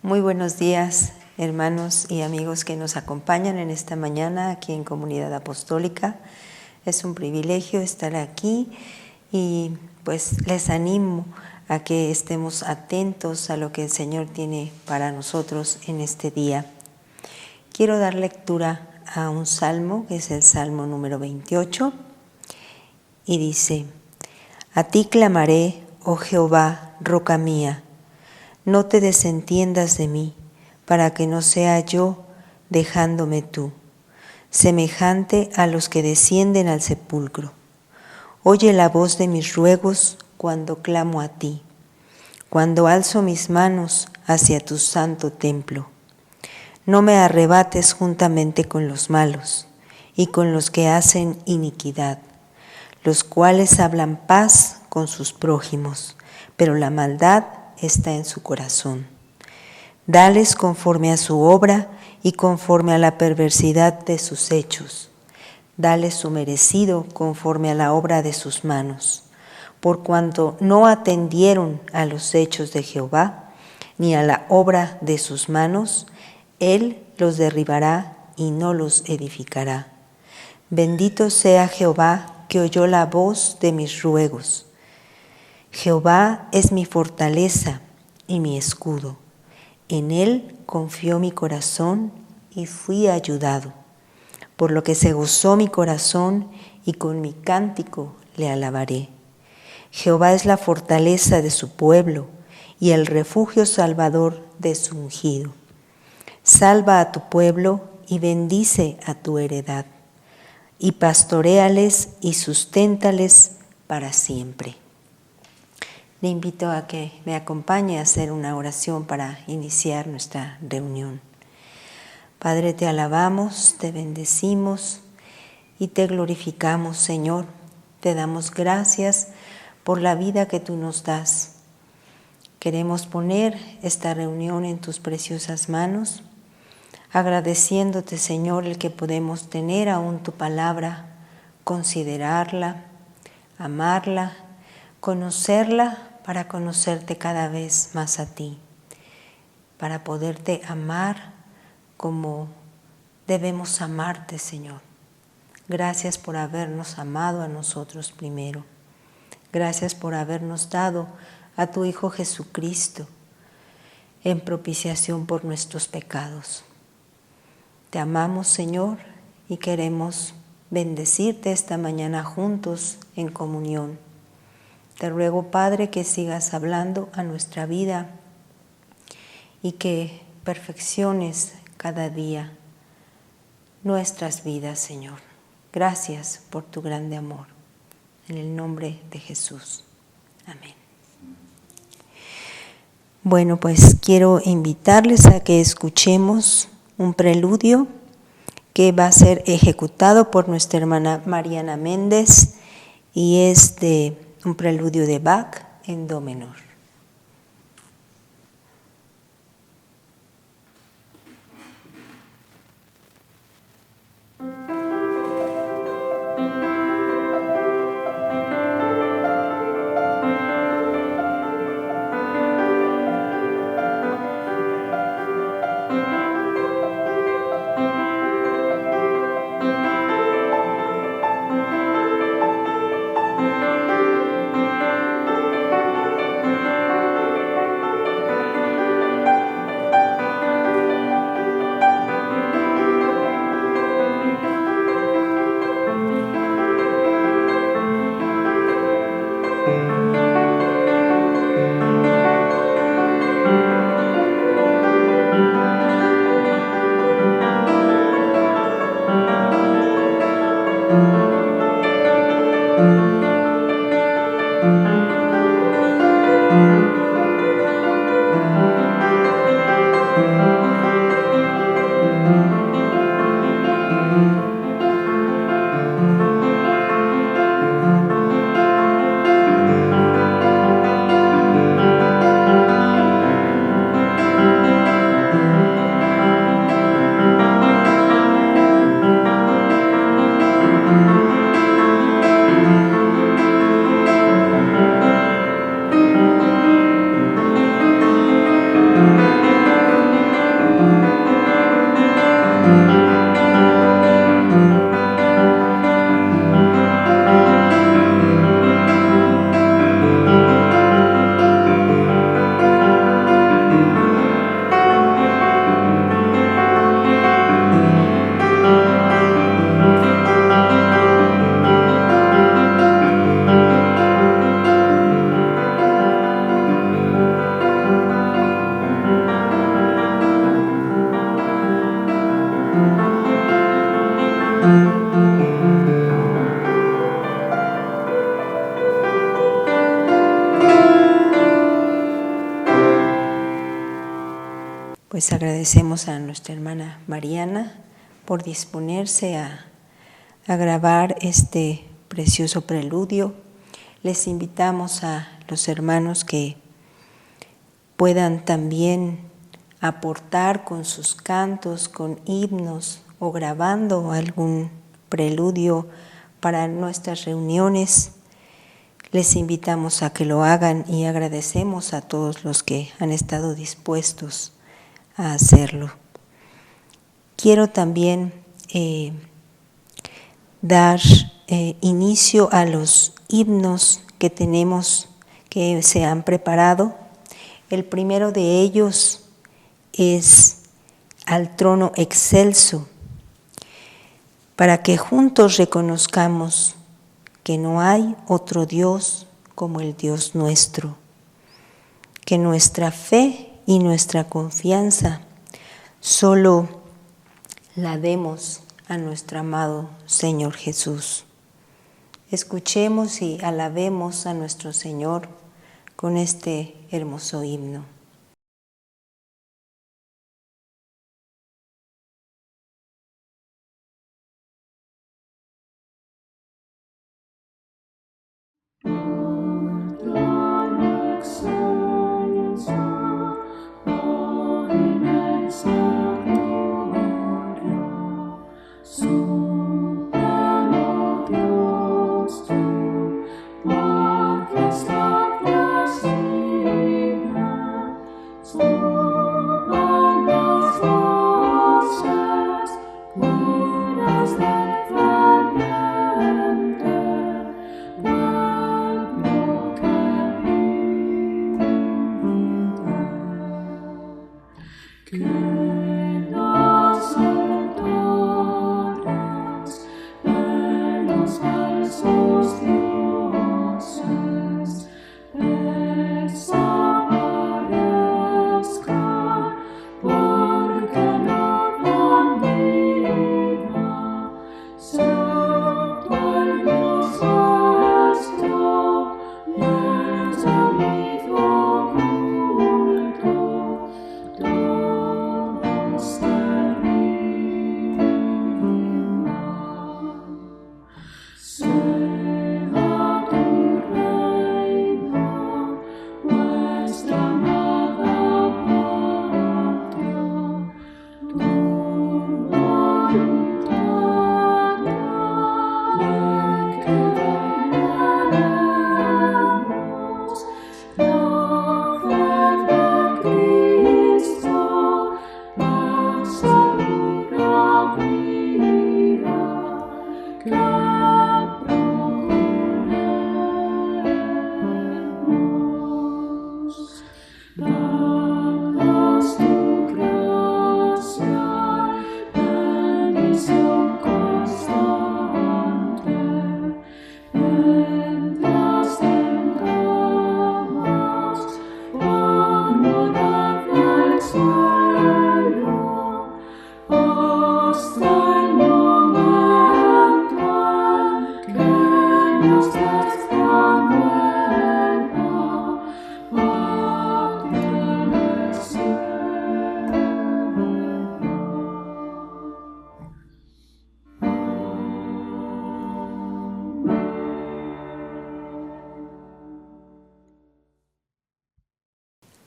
Muy buenos días, hermanos y amigos que nos acompañan en esta mañana aquí en Comunidad Apostólica. Es un privilegio estar aquí y pues les animo a que estemos atentos a lo que el Señor tiene para nosotros en este día. Quiero dar lectura a un salmo, que es el Salmo número 28, y dice: A ti clamaré, oh Jehová, roca mía. No te desentiendas de mí, para que no sea yo dejándome tú, semejante a los que descienden al sepulcro. Oye la voz de mis ruegos cuando clamo a ti, cuando alzo mis manos hacia tu santo templo. No me arrebates juntamente con los malos y con los que hacen iniquidad, los cuales hablan paz con sus prójimos, pero la maldad está en su corazón. Dales conforme a su obra y conforme a la perversidad de sus hechos. Dales su merecido conforme a la obra de sus manos. Por cuanto no atendieron a los hechos de Jehová, ni a la obra de sus manos, Él los derribará y no los edificará. Bendito sea Jehová, que oyó la voz de mis ruegos. Jehová es mi fortaleza y mi escudo. En Él confió mi corazón y fui ayudado, por lo que se gozó mi corazón y con mi cántico le alabaré. Jehová es la fortaleza de su pueblo y el refugio salvador de su ungido. Salva a tu pueblo y bendice a tu heredad, y pastoréales y susténtales para siempre. Le invito a que me acompañe a hacer una oración para iniciar nuestra reunión. Padre, te alabamos, te bendecimos y te glorificamos, Señor. Te damos gracias por la vida que tú nos das. Queremos poner esta reunión en tus preciosas manos, agradeciéndote, Señor, el que podemos tener aún tu palabra, considerarla, amarla, conocerla, para conocerte cada vez más a ti, para poderte amar como debemos amarte, Señor. Gracias por habernos amado a nosotros primero. Gracias por habernos dado a tu Hijo Jesucristo en propiciación por nuestros pecados. Te amamos, Señor, y queremos bendecirte esta mañana juntos en comunión. Te ruego, Padre, que sigas hablando a nuestra vida y que perfecciones cada día nuestras vidas, Señor. Gracias por tu grande amor. En el nombre de Jesús. Amén. Bueno, pues quiero invitarles a que escuchemos un preludio que va a ser ejecutado por nuestra hermana Mariana Méndez y es de un preludio de Bach en do menor. Les agradecemos a nuestra hermana Mariana por disponerse a grabar este precioso preludio. Les invitamos a los hermanos que puedan también aportar con sus cantos, con himnos o grabando algún preludio para nuestras reuniones. Les invitamos a que lo hagan y agradecemos a todos los que han estado dispuestos a hacerlo. Quiero también dar inicio a los himnos que tenemos, que se han preparado. El primero de ellos es Al trono excelso, para que juntos reconozcamos que no hay otro Dios como el Dios nuestro, que nuestra fe y nuestra confianza solo la demos a nuestro amado Señor Jesús. Escuchemos y alabemos a nuestro Señor con este hermoso himno.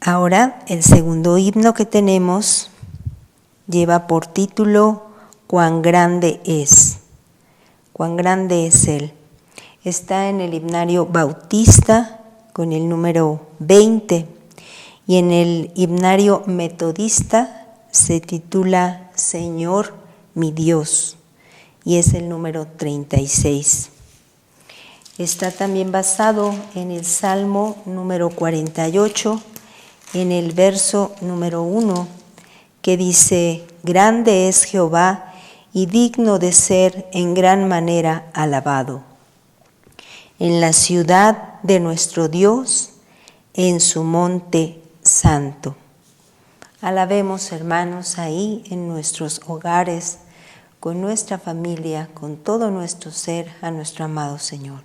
Ahora, el segundo himno que tenemos lleva por título Cuán grande es. Cuán grande es Él. Está en el himnario Bautista con el número 20 y en el himnario Metodista se titula Señor mi Dios y es el número 36. Está también basado en el Salmo número 48, en el verso número 1, que dice: Grande es Jehová y digno de ser en gran manera alabado. En la ciudad de nuestro Dios, en su monte santo. Alabemos, hermanos, ahí en nuestros hogares, con nuestra familia, con todo nuestro ser, a nuestro amado Señor.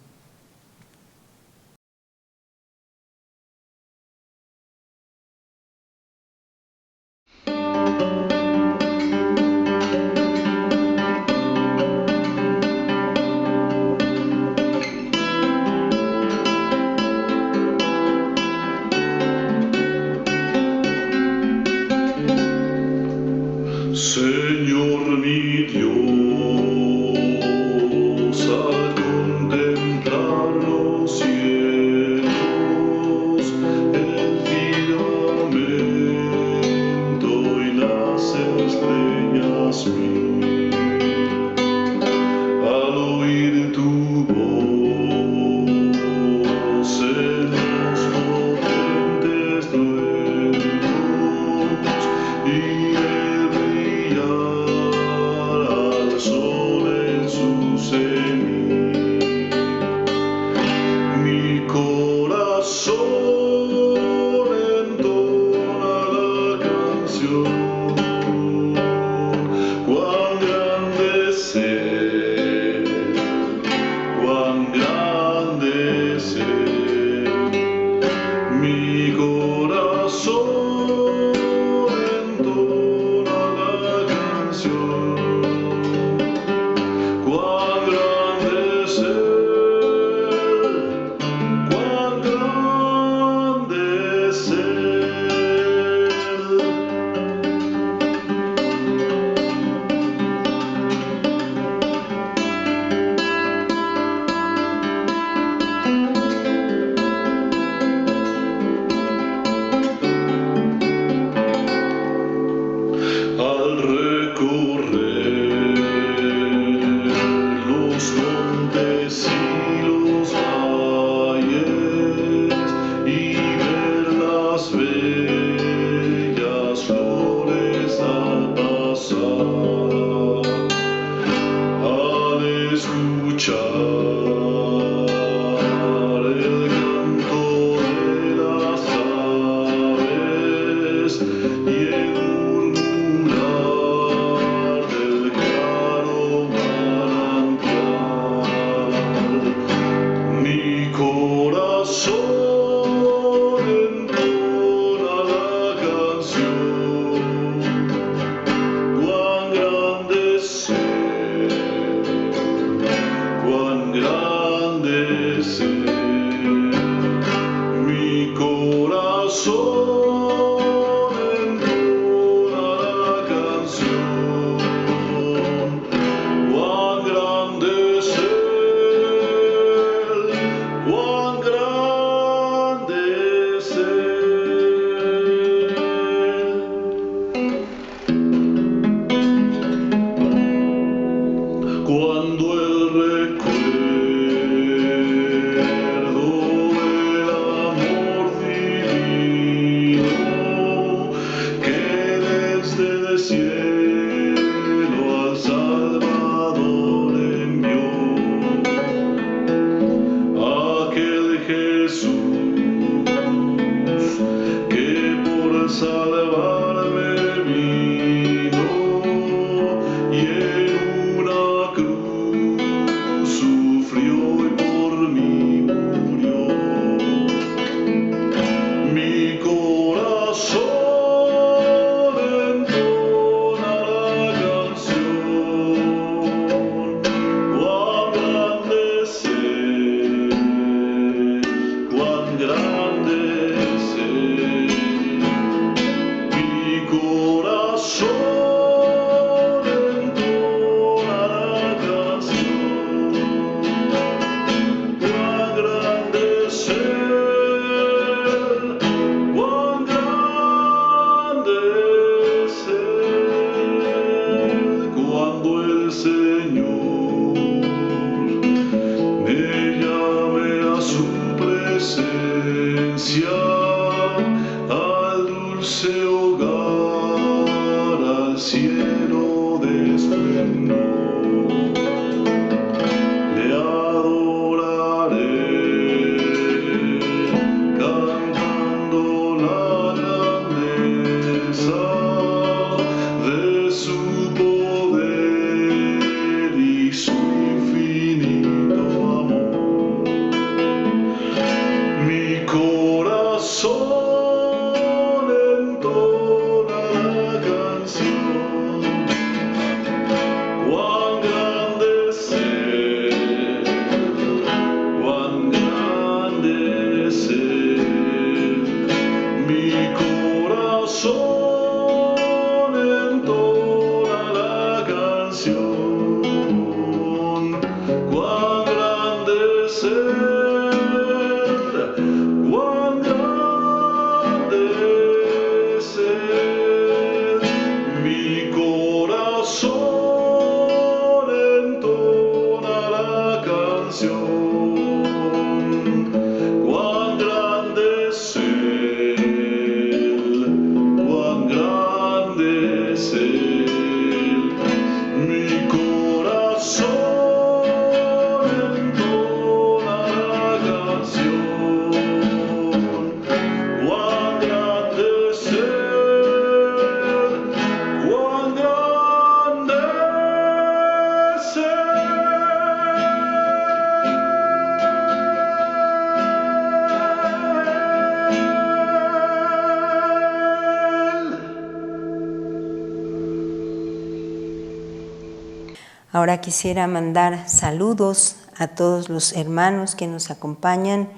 Ahora quisiera mandar saludos a todos los hermanos que nos acompañan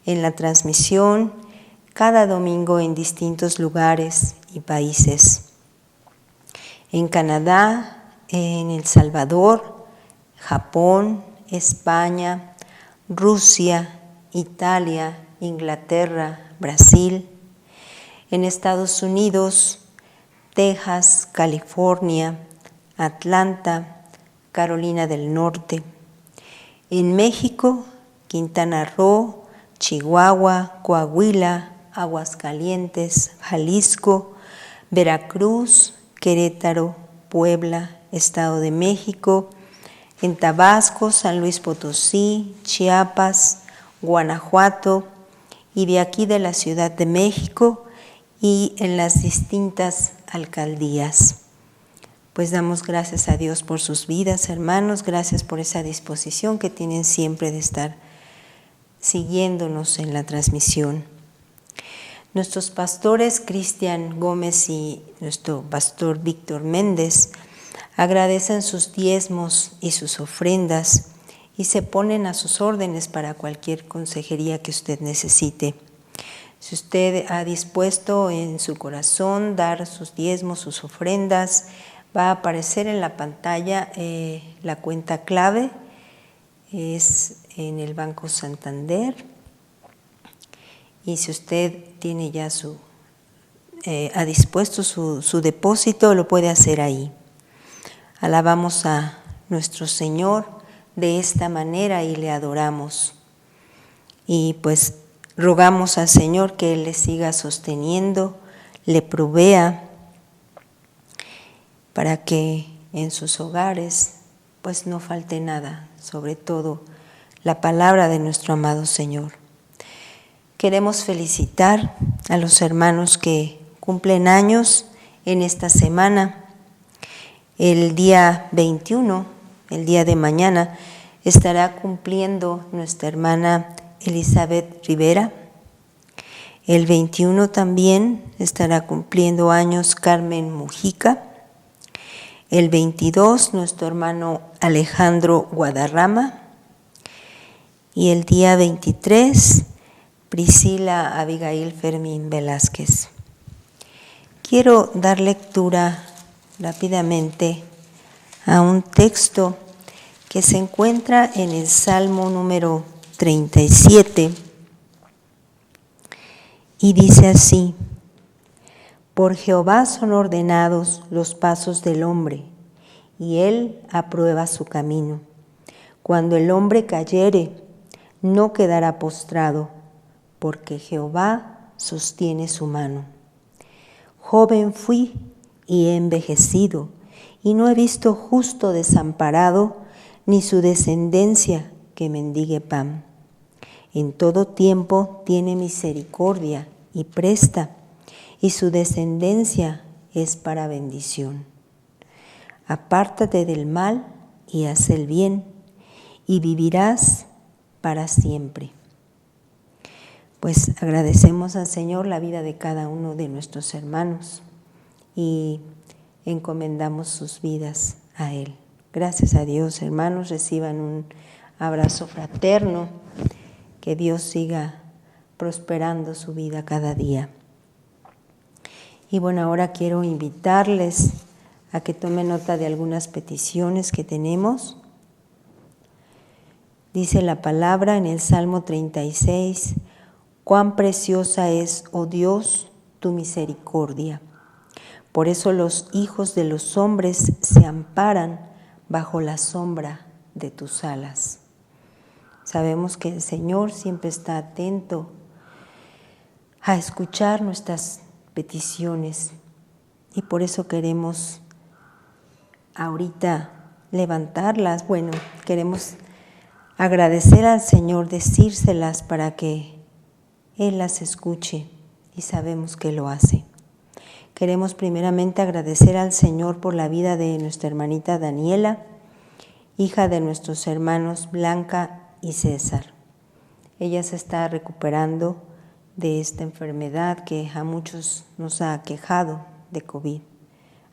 en la transmisión cada domingo en distintos lugares y países. En Canadá, en El Salvador, Japón, España, Rusia, Italia, Inglaterra, Brasil. En Estados Unidos, Texas, California, Atlanta, Carolina del Norte. En México, Quintana Roo, Chihuahua, Coahuila, Aguascalientes, Jalisco, Veracruz, Querétaro, Puebla, Estado de México, en Tabasco, San Luis Potosí, Chiapas, Guanajuato y de aquí de la Ciudad de México y en las distintas alcaldías. Pues damos gracias a Dios por sus vidas, hermanos, gracias por esa disposición que tienen siempre de estar siguiéndonos en la transmisión. Nuestros pastores Cristian Gómez y nuestro pastor Víctor Méndez agradecen sus diezmos y sus ofrendas y se ponen a sus órdenes para cualquier consejería que usted necesite. Si usted ha dispuesto en su corazón dar sus diezmos, sus ofrendas, va a aparecer en la pantalla la cuenta clave, es en el Banco Santander. Y si usted tiene ya ha dispuesto su depósito, lo puede hacer ahí. Alabamos a nuestro Señor de esta manera y le adoramos. Y pues rogamos al Señor que Él le siga sosteniendo, le provea para que en sus hogares pues no falte nada, sobre todo la palabra de nuestro amado Señor. Queremos felicitar a los hermanos que cumplen años en esta semana. El día 21, el día de mañana, estará cumpliendo nuestra hermana Elizabeth Rivera. El 21 también estará cumpliendo años Carmen Mujica. El 22, nuestro hermano Alejandro Guadarrama. Y el día 23, Priscila Abigail Fermín Velázquez. Quiero dar lectura rápidamente a un texto que se encuentra en el Salmo número 37 y dice así: Por Jehová son ordenados los pasos del hombre, y él aprueba su camino. Cuando el hombre cayere, no quedará postrado, porque Jehová sostiene su mano. Joven fui y he envejecido, y no he visto justo desamparado, ni su descendencia que mendigue pan. En todo tiempo tiene misericordia y presta, y su descendencia es para bendición. Apártate del mal y haz el bien, y vivirás para siempre. Pues agradecemos al Señor la vida de cada uno de nuestros hermanos y encomendamos sus vidas a Él. Gracias a Dios, hermanos, reciban un abrazo fraterno, que Dios siga prosperando su vida cada día. Y bueno, ahora quiero invitarles a que tomen nota de algunas peticiones que tenemos. Dice la palabra en el Salmo 36, cuán preciosa es, oh Dios, tu misericordia. Por eso los hijos de los hombres se amparan bajo la sombra de tus alas. Sabemos que el Señor siempre está atento a escuchar nuestras peticiones y por eso queremos ahorita levantarlas. Bueno, queremos agradecer al Señor, decírselas para que Él las escuche y sabemos que lo hace. Queremos primeramente agradecer al Señor por la vida de nuestra hermanita Daniela, hija de nuestros hermanos Blanca y César. Ella se está recuperando de esta enfermedad que a muchos nos ha aquejado de COVID.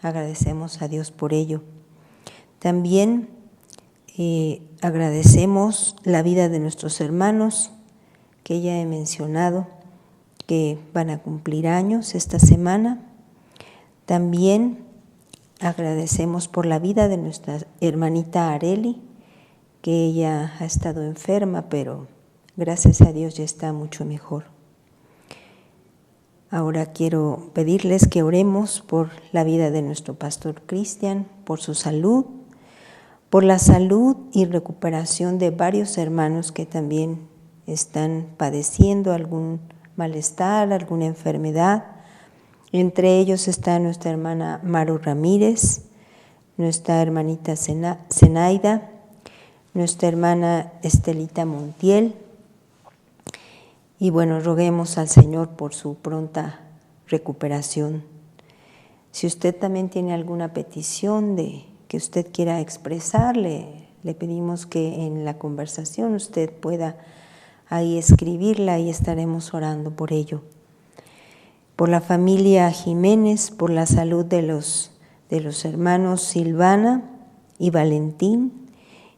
Agradecemos a Dios por ello. También agradecemos la vida de nuestros hermanos que ya he mencionado, que van a cumplir años esta semana. También agradecemos por la vida de nuestra hermanita Areli, que ella ha estado enferma, pero gracias a Dios ya está mucho mejor. Ahora quiero pedirles que oremos por la vida de nuestro pastor Cristian, por su salud, por la salud y recuperación de varios hermanos que también están padeciendo algún malestar, alguna enfermedad. Entre ellos está nuestra hermana Maru Ramírez, nuestra hermanita Zenaida, nuestra hermana Estelita Montiel. Y bueno, roguemos al Señor por su pronta recuperación. Si usted también tiene alguna petición que usted quiera expresarle, le pedimos que en la conversación usted pueda ahí escribirla y estaremos orando por ello. Por la familia Jiménez, por la salud de los hermanos Silvana y Valentín,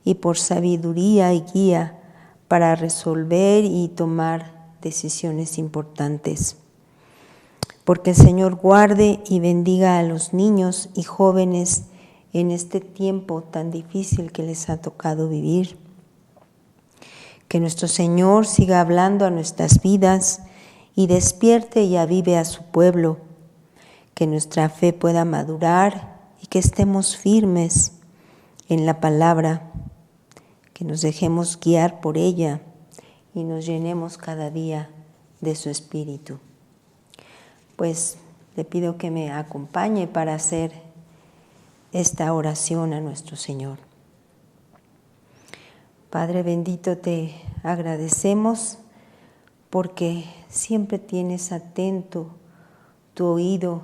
y por sabiduría y guía para resolver y tomar decisiones importantes. Porque el Señor guarde y bendiga a los niños y jóvenes en este tiempo tan difícil que les ha tocado vivir. Que nuestro Señor siga hablando a nuestras vidas y despierte y avive a su pueblo. Que nuestra fe pueda madurar y que estemos firmes en la palabra. Que nos dejemos guiar por ella y nos llenemos cada día de su Espíritu. Pues le pido que me acompañe para hacer esta oración a nuestro Señor. Padre bendito, te agradecemos porque siempre tienes atento tu oído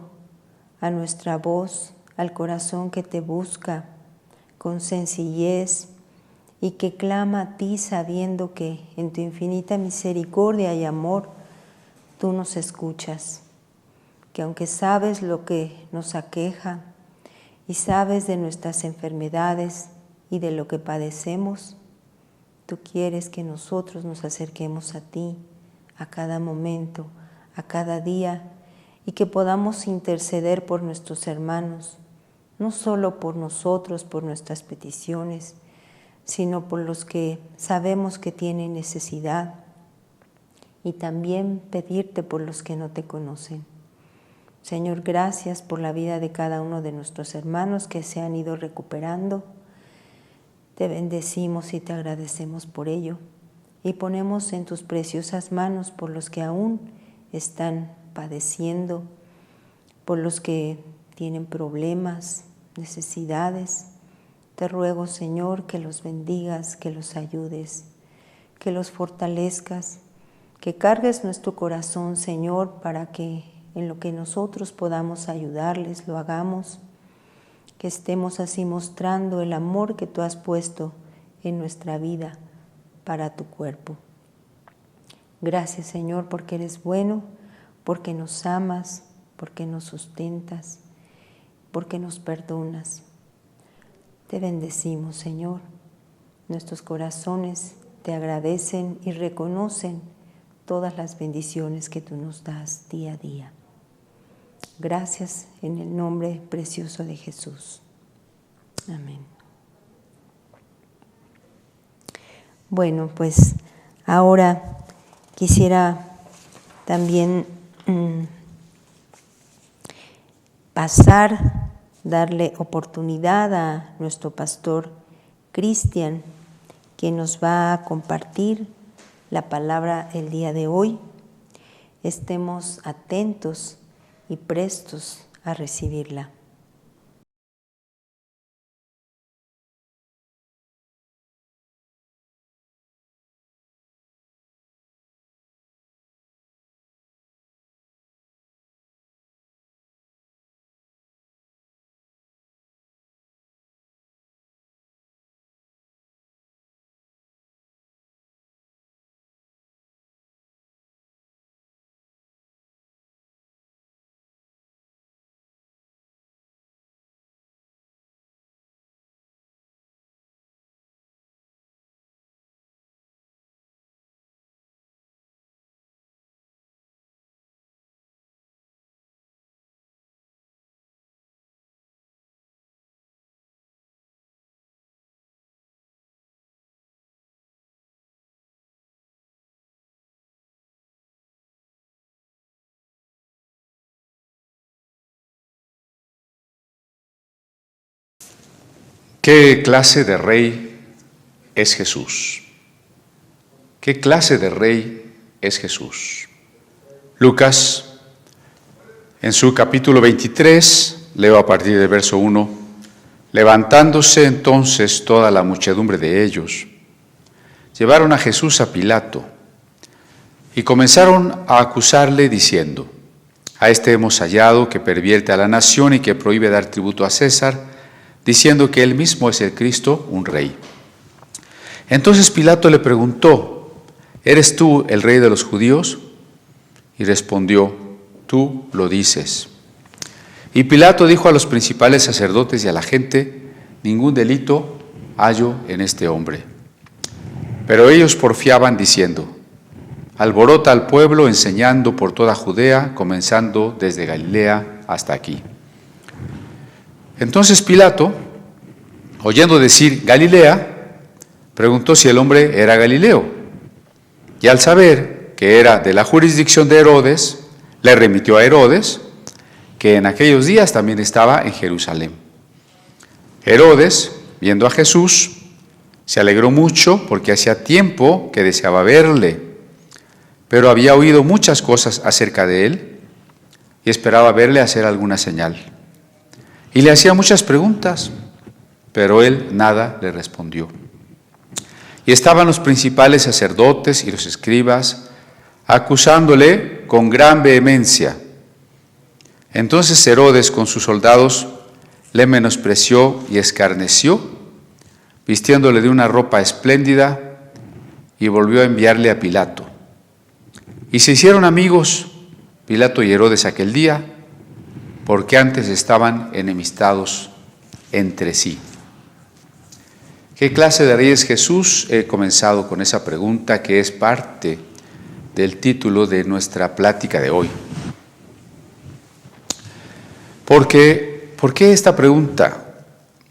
a nuestra voz, al corazón que te busca con sencillez y que clama a ti sabiendo que en tu infinita misericordia y amor tú nos escuchas. Que aunque sabes lo que nos aqueja y sabes de nuestras enfermedades y de lo que padecemos, tú quieres que nosotros nos acerquemos a ti a cada momento, a cada día, y que podamos interceder por nuestros hermanos, no solo por nosotros, por nuestras peticiones, sino por los que sabemos que tienen necesidad, y también pedirte por los que no te conocen. Señor, gracias por la vida de cada uno de nuestros hermanos que se han ido recuperando. Te bendecimos y te agradecemos por ello y ponemos en tus preciosas manos por los que aún están padeciendo, por los que tienen problemas, necesidades. Te ruego, Señor, que los bendigas, que los ayudes, que los fortalezcas, que cargues nuestro corazón, Señor, para que en lo que nosotros podamos ayudarles, lo hagamos, que estemos así mostrando el amor que tú has puesto en nuestra vida para tu cuerpo. Gracias, Señor, porque eres bueno, porque nos amas, porque nos sustentas, porque nos perdonas. Te bendecimos, Señor. Nuestros corazones te agradecen y reconocen todas las bendiciones que tú nos das día a día. Gracias en el nombre precioso de Jesús. Amén. Bueno, pues ahora quisiera también darle oportunidad a nuestro pastor Cristian, quien nos va a compartir la palabra el día de hoy. Estemos atentos y prestos a recibirla. ¿Qué clase de rey es Jesús? ¿Qué clase de rey es Jesús? Lucas, en su capítulo 23, leo a partir del verso 1, levantándose entonces toda la muchedumbre de ellos, llevaron a Jesús a Pilato y comenzaron a acusarle diciendo: a este hemos hallado que pervierte a la nación y que prohíbe dar tributo a César, diciendo que él mismo es el Cristo, un rey. Entonces Pilato le preguntó: ¿eres tú el rey de los judíos? Y respondió: tú lo dices. Y Pilato dijo a los principales sacerdotes y a la gente: ningún delito hallo en este hombre. Pero ellos porfiaban diciendo: alborota al pueblo enseñando por toda Judea, comenzando desde Galilea hasta aquí. Entonces Pilato, oyendo decir Galilea, preguntó si el hombre era galileo. Y al saber que era de la jurisdicción de Herodes, le remitió a Herodes, que en aquellos días también estaba en Jerusalén. Herodes, viendo a Jesús, se alegró mucho porque hacía tiempo que deseaba verle, pero había oído muchas cosas acerca de él y esperaba verle hacer alguna señal. Y le hacía muchas preguntas, pero él nada le respondió. Y estaban los principales sacerdotes y los escribas acusándole con gran vehemencia. Entonces Herodes con sus soldados le menospreció y escarneció, vistiéndole de una ropa espléndida, y volvió a enviarle a Pilato. Y se hicieron amigos Pilato y Herodes aquel día, porque antes estaban enemistados entre sí. ¿Qué clase de rey es Jesús? He comenzado con esa pregunta que es parte del título de nuestra plática de hoy. ¿Por qué esta pregunta?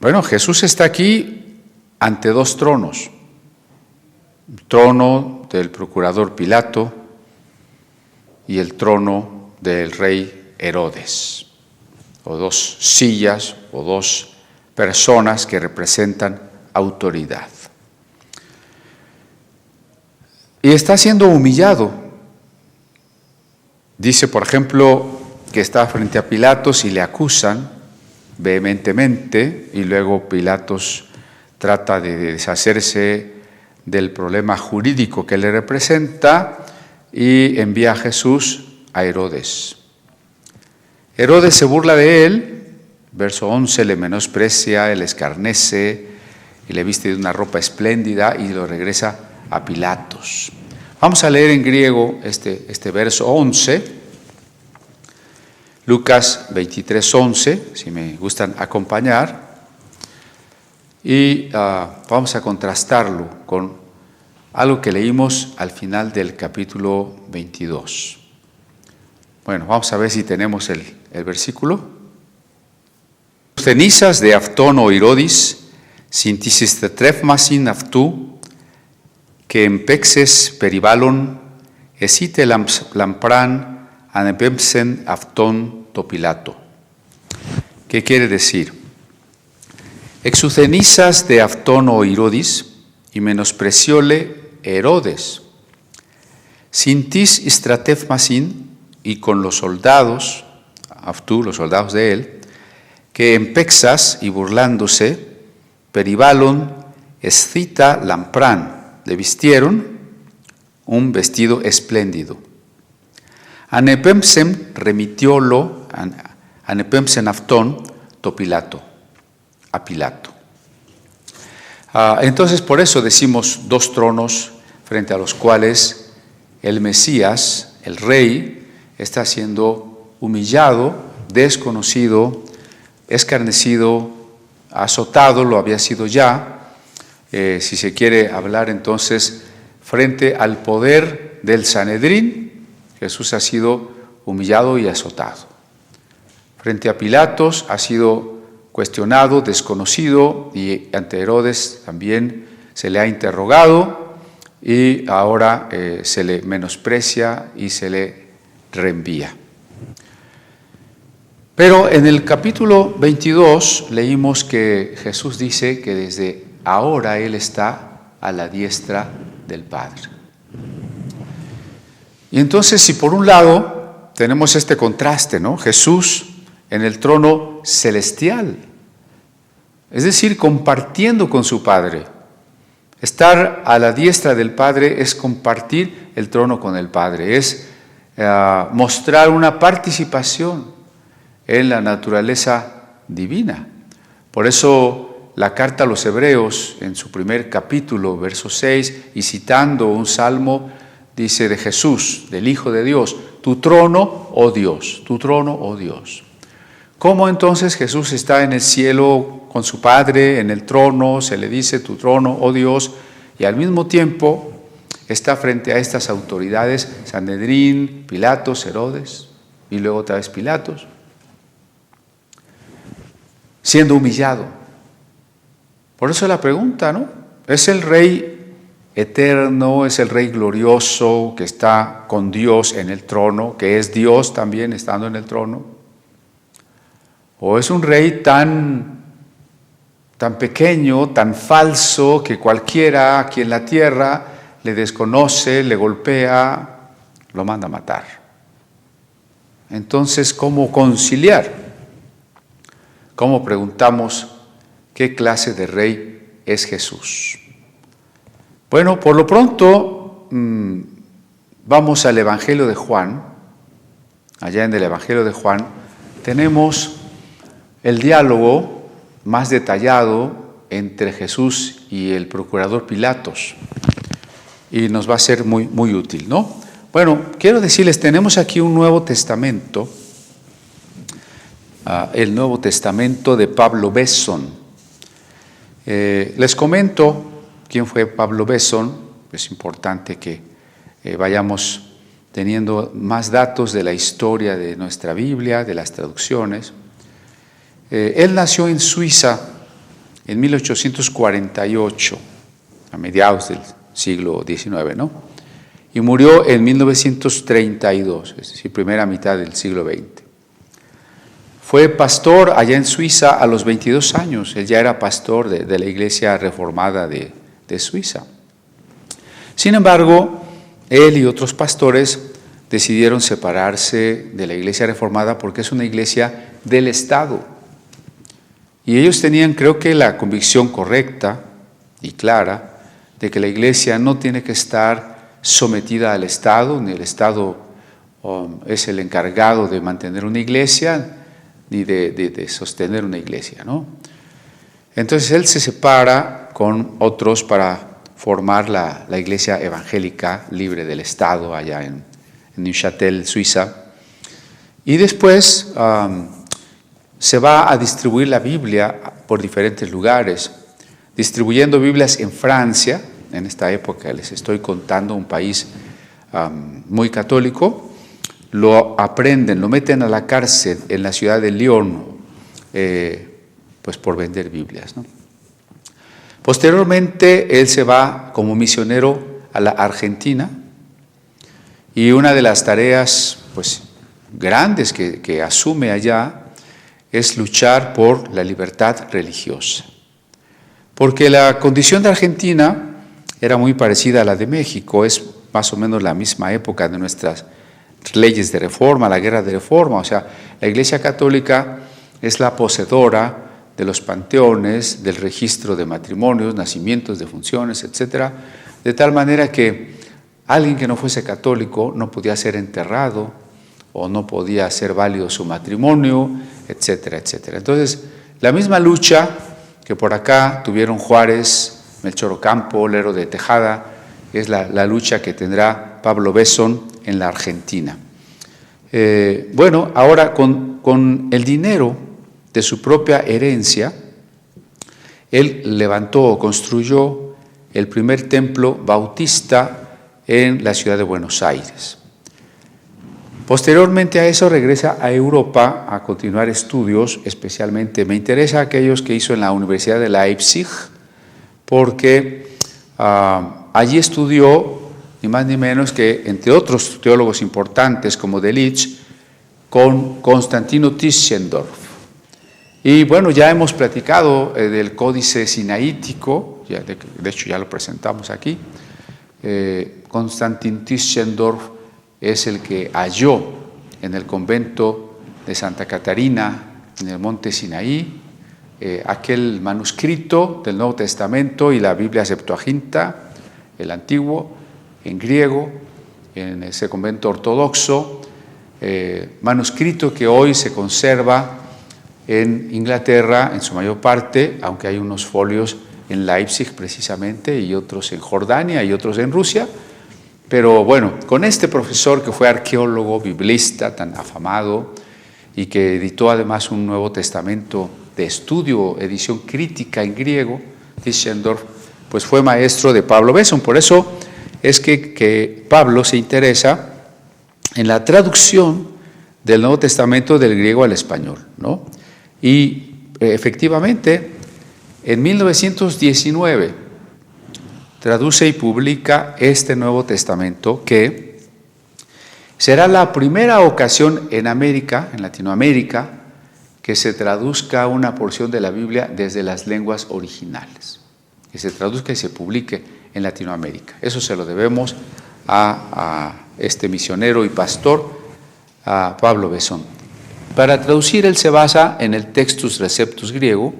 Bueno, Jesús está aquí ante dos tronos. El trono del procurador Pilato y el trono del rey Herodes. O dos sillas o dos personas que representan autoridad. Y está siendo humillado. Dice, por ejemplo, que está frente a Pilatos y le acusan vehementemente, y luego Pilatos trata de deshacerse del problema jurídico que le representa y envía a Jesús a Herodes. Herodes se burla de él, verso 11, le menosprecia, le escarnece y le viste de una ropa espléndida y lo regresa a Pilatos. Vamos a leer en griego este verso 11, Lucas 23, 11, si me gustan acompañar, y vamos a contrastarlo con algo que leímos al final del capítulo 22. Bueno, vamos a ver si tenemos el versículo. Cenizas de Aftón o Irodis, sintisis de trefmasin aftú, que empexes peribalon, esite lampran anepemsen aftón topilato. ¿Qué quiere decir? Exucenizas de Aftón o Irodis, y menosprecióle Herodes. Sintis istratefmasin, y con los soldados, Aftú, los soldados de él, que en Pexas y burlándose, peribalon escita lampran, le vistieron un vestido espléndido. Anepemsen remitiólo, anepemsen Aftón, topilato, a Pilato. Entonces por eso decimos dos tronos frente a los cuales el Mesías, el Rey, está siendo humillado, desconocido, escarnecido, azotado, lo había sido ya, si se quiere hablar entonces, frente al poder del Sanedrín, Jesús ha sido humillado y azotado. Frente a Pilatos ha sido cuestionado, desconocido, y ante Herodes también se le ha interrogado y ahora se le menosprecia y se le reenvía. Pero en el capítulo 22 leímos que Jesús dice que desde ahora Él está a la diestra del Padre. Y entonces, si por un lado tenemos este contraste, ¿no? Jesús en el trono celestial, es decir, compartiendo con su Padre. Estar a la diestra del Padre es compartir el trono con el Padre, es mostrar una participación en la naturaleza divina. Por eso la carta a los Hebreos, en su primer capítulo, verso 6, y citando un salmo, dice de Jesús, del Hijo de Dios: tu trono, oh Dios, tu trono, oh Dios. ¿Cómo entonces Jesús está en el cielo con su Padre, en el trono, se le dice tu trono, oh Dios, y al mismo tiempo está frente a estas autoridades, Sanedrín, Pilatos, Herodes, y luego otra vez Pilatos, siendo humillado? Por eso la pregunta, ¿no? ¿Es el Rey eterno, es el Rey glorioso que está con Dios en el trono, que es Dios también estando en el trono? ¿O es un Rey tan pequeño, tan falso, que cualquiera aquí en la tierra le desconoce, le golpea, lo manda a matar? Entonces, ¿cómo conciliar? ¿Cómo preguntamos qué clase de Rey es Jesús? Bueno, por lo pronto vamos al Evangelio de Juan. Allá en el Evangelio de Juan tenemos el diálogo más detallado entre Jesús y el procurador Pilatos, y nos va a ser muy, muy útil, ¿no? Bueno, quiero decirles, tenemos aquí un Nuevo Testamento, el Nuevo Testamento de Pablo Besson. Les comento quién fue Pablo Besson. Es importante que vayamos teniendo más datos de la historia de nuestra Biblia, de las traducciones. Él nació en Suiza en 1848, a mediados del siglo XIX, ¿no? Y murió en 1932, es decir, primera mitad del siglo XX. Fue pastor allá en Suiza a los 22 años. Él ya era pastor de la Iglesia Reformada de Suiza. Sin embargo, él y otros pastores decidieron separarse de la Iglesia Reformada porque es una iglesia del Estado. Y ellos tenían, creo que, la convicción correcta y clara de que la iglesia no tiene que estar sometida al Estado, ni el Estado es el encargado de mantener una iglesia, ni de sostener una iglesia, ¿no? Entonces él se separa con otros para formar la iglesia evangélica libre del Estado allá en Neuchâtel, Suiza. Y después se va a distribuir la Biblia por diferentes lugares, distribuyendo Biblias en Francia. En esta época les estoy contando un país muy católico. Lo aprenden, lo meten a la cárcel en la ciudad de Lyon, pues por vender Biblias, ¿no? Posteriormente él se va como misionero a la Argentina, y una de las tareas pues grandes que asume allá es luchar por la libertad religiosa, porque la condición de Argentina era muy parecida a la de México, es más o menos la misma época de nuestras leyes de reforma, la guerra de reforma. O sea, la Iglesia Católica es la poseedora de los panteones, del registro de matrimonios, nacimientos, defunciones, etcétera, de tal manera que alguien que no fuese católico no podía ser enterrado o no podía hacer válido su matrimonio, etcétera, etcétera. Entonces, la misma lucha que por acá tuvieron Juárez, Melchor Ocampo, Lerdo de Tejada, es la lucha que tendrá Pablo Besson en la Argentina. Bueno, ahora con el dinero de su propia herencia, él levantó o construyó el primer templo bautista en la ciudad de Buenos Aires. Posteriormente a eso regresa a Europa a continuar estudios, especialmente me interesa aquellos que hizo en la Universidad de Leipzig, porque allí estudió ni más ni menos que, entre otros teólogos importantes como Delitzsch, con Constantino Tischendorf. Y bueno, ya hemos platicado del Códice Sinaítico, de hecho ya lo presentamos aquí. Constantin Tischendorf es el que halló en el convento de Santa Catarina, en el monte Sinaí, aquel manuscrito del Nuevo Testamento y la Biblia Septuaginta, el antiguo, en griego, en ese convento ortodoxo, manuscrito que hoy se conserva en Inglaterra en su mayor parte, aunque hay unos folios en Leipzig precisamente y otros en Jordania y otros en Rusia. Pero bueno, con este profesor que fue arqueólogo, biblista tan afamado y que editó además un Nuevo Testamento de estudio, edición crítica en griego, Tischendorf, pues fue maestro de Pablo Besson. Por eso es que Pablo se interesa en la traducción del Nuevo Testamento del griego al español, ¿no? Y efectivamente, en 1919 traduce y publica este Nuevo Testamento, que será la primera ocasión en América, en Latinoamérica, que se traduzca una porción de la Biblia desde las lenguas originales, que se traduzca y se publique en Latinoamérica. Eso se lo debemos a este misionero y pastor, a Pablo Besson. Para traducir, él se basa en el Textus Receptus griego,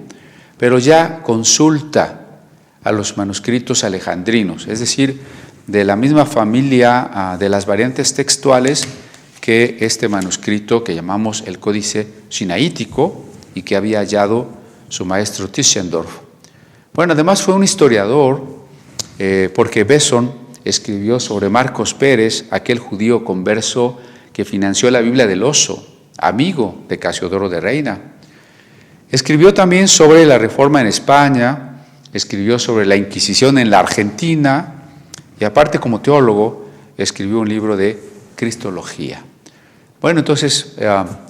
pero ya consulta a los manuscritos alejandrinos, es decir, de la misma familia de las variantes textuales que este manuscrito que llamamos el Códice Sinaítico y que había hallado su maestro Tischendorf. Bueno, además fue un historiador, porque Besson escribió sobre Marcos Pérez, aquel judío converso que financió la Biblia del Oso, amigo de Casiodoro de Reina. Escribió también sobre la Reforma en España, escribió sobre la Inquisición en la Argentina y aparte como teólogo escribió un libro de Cristología. Bueno, entonces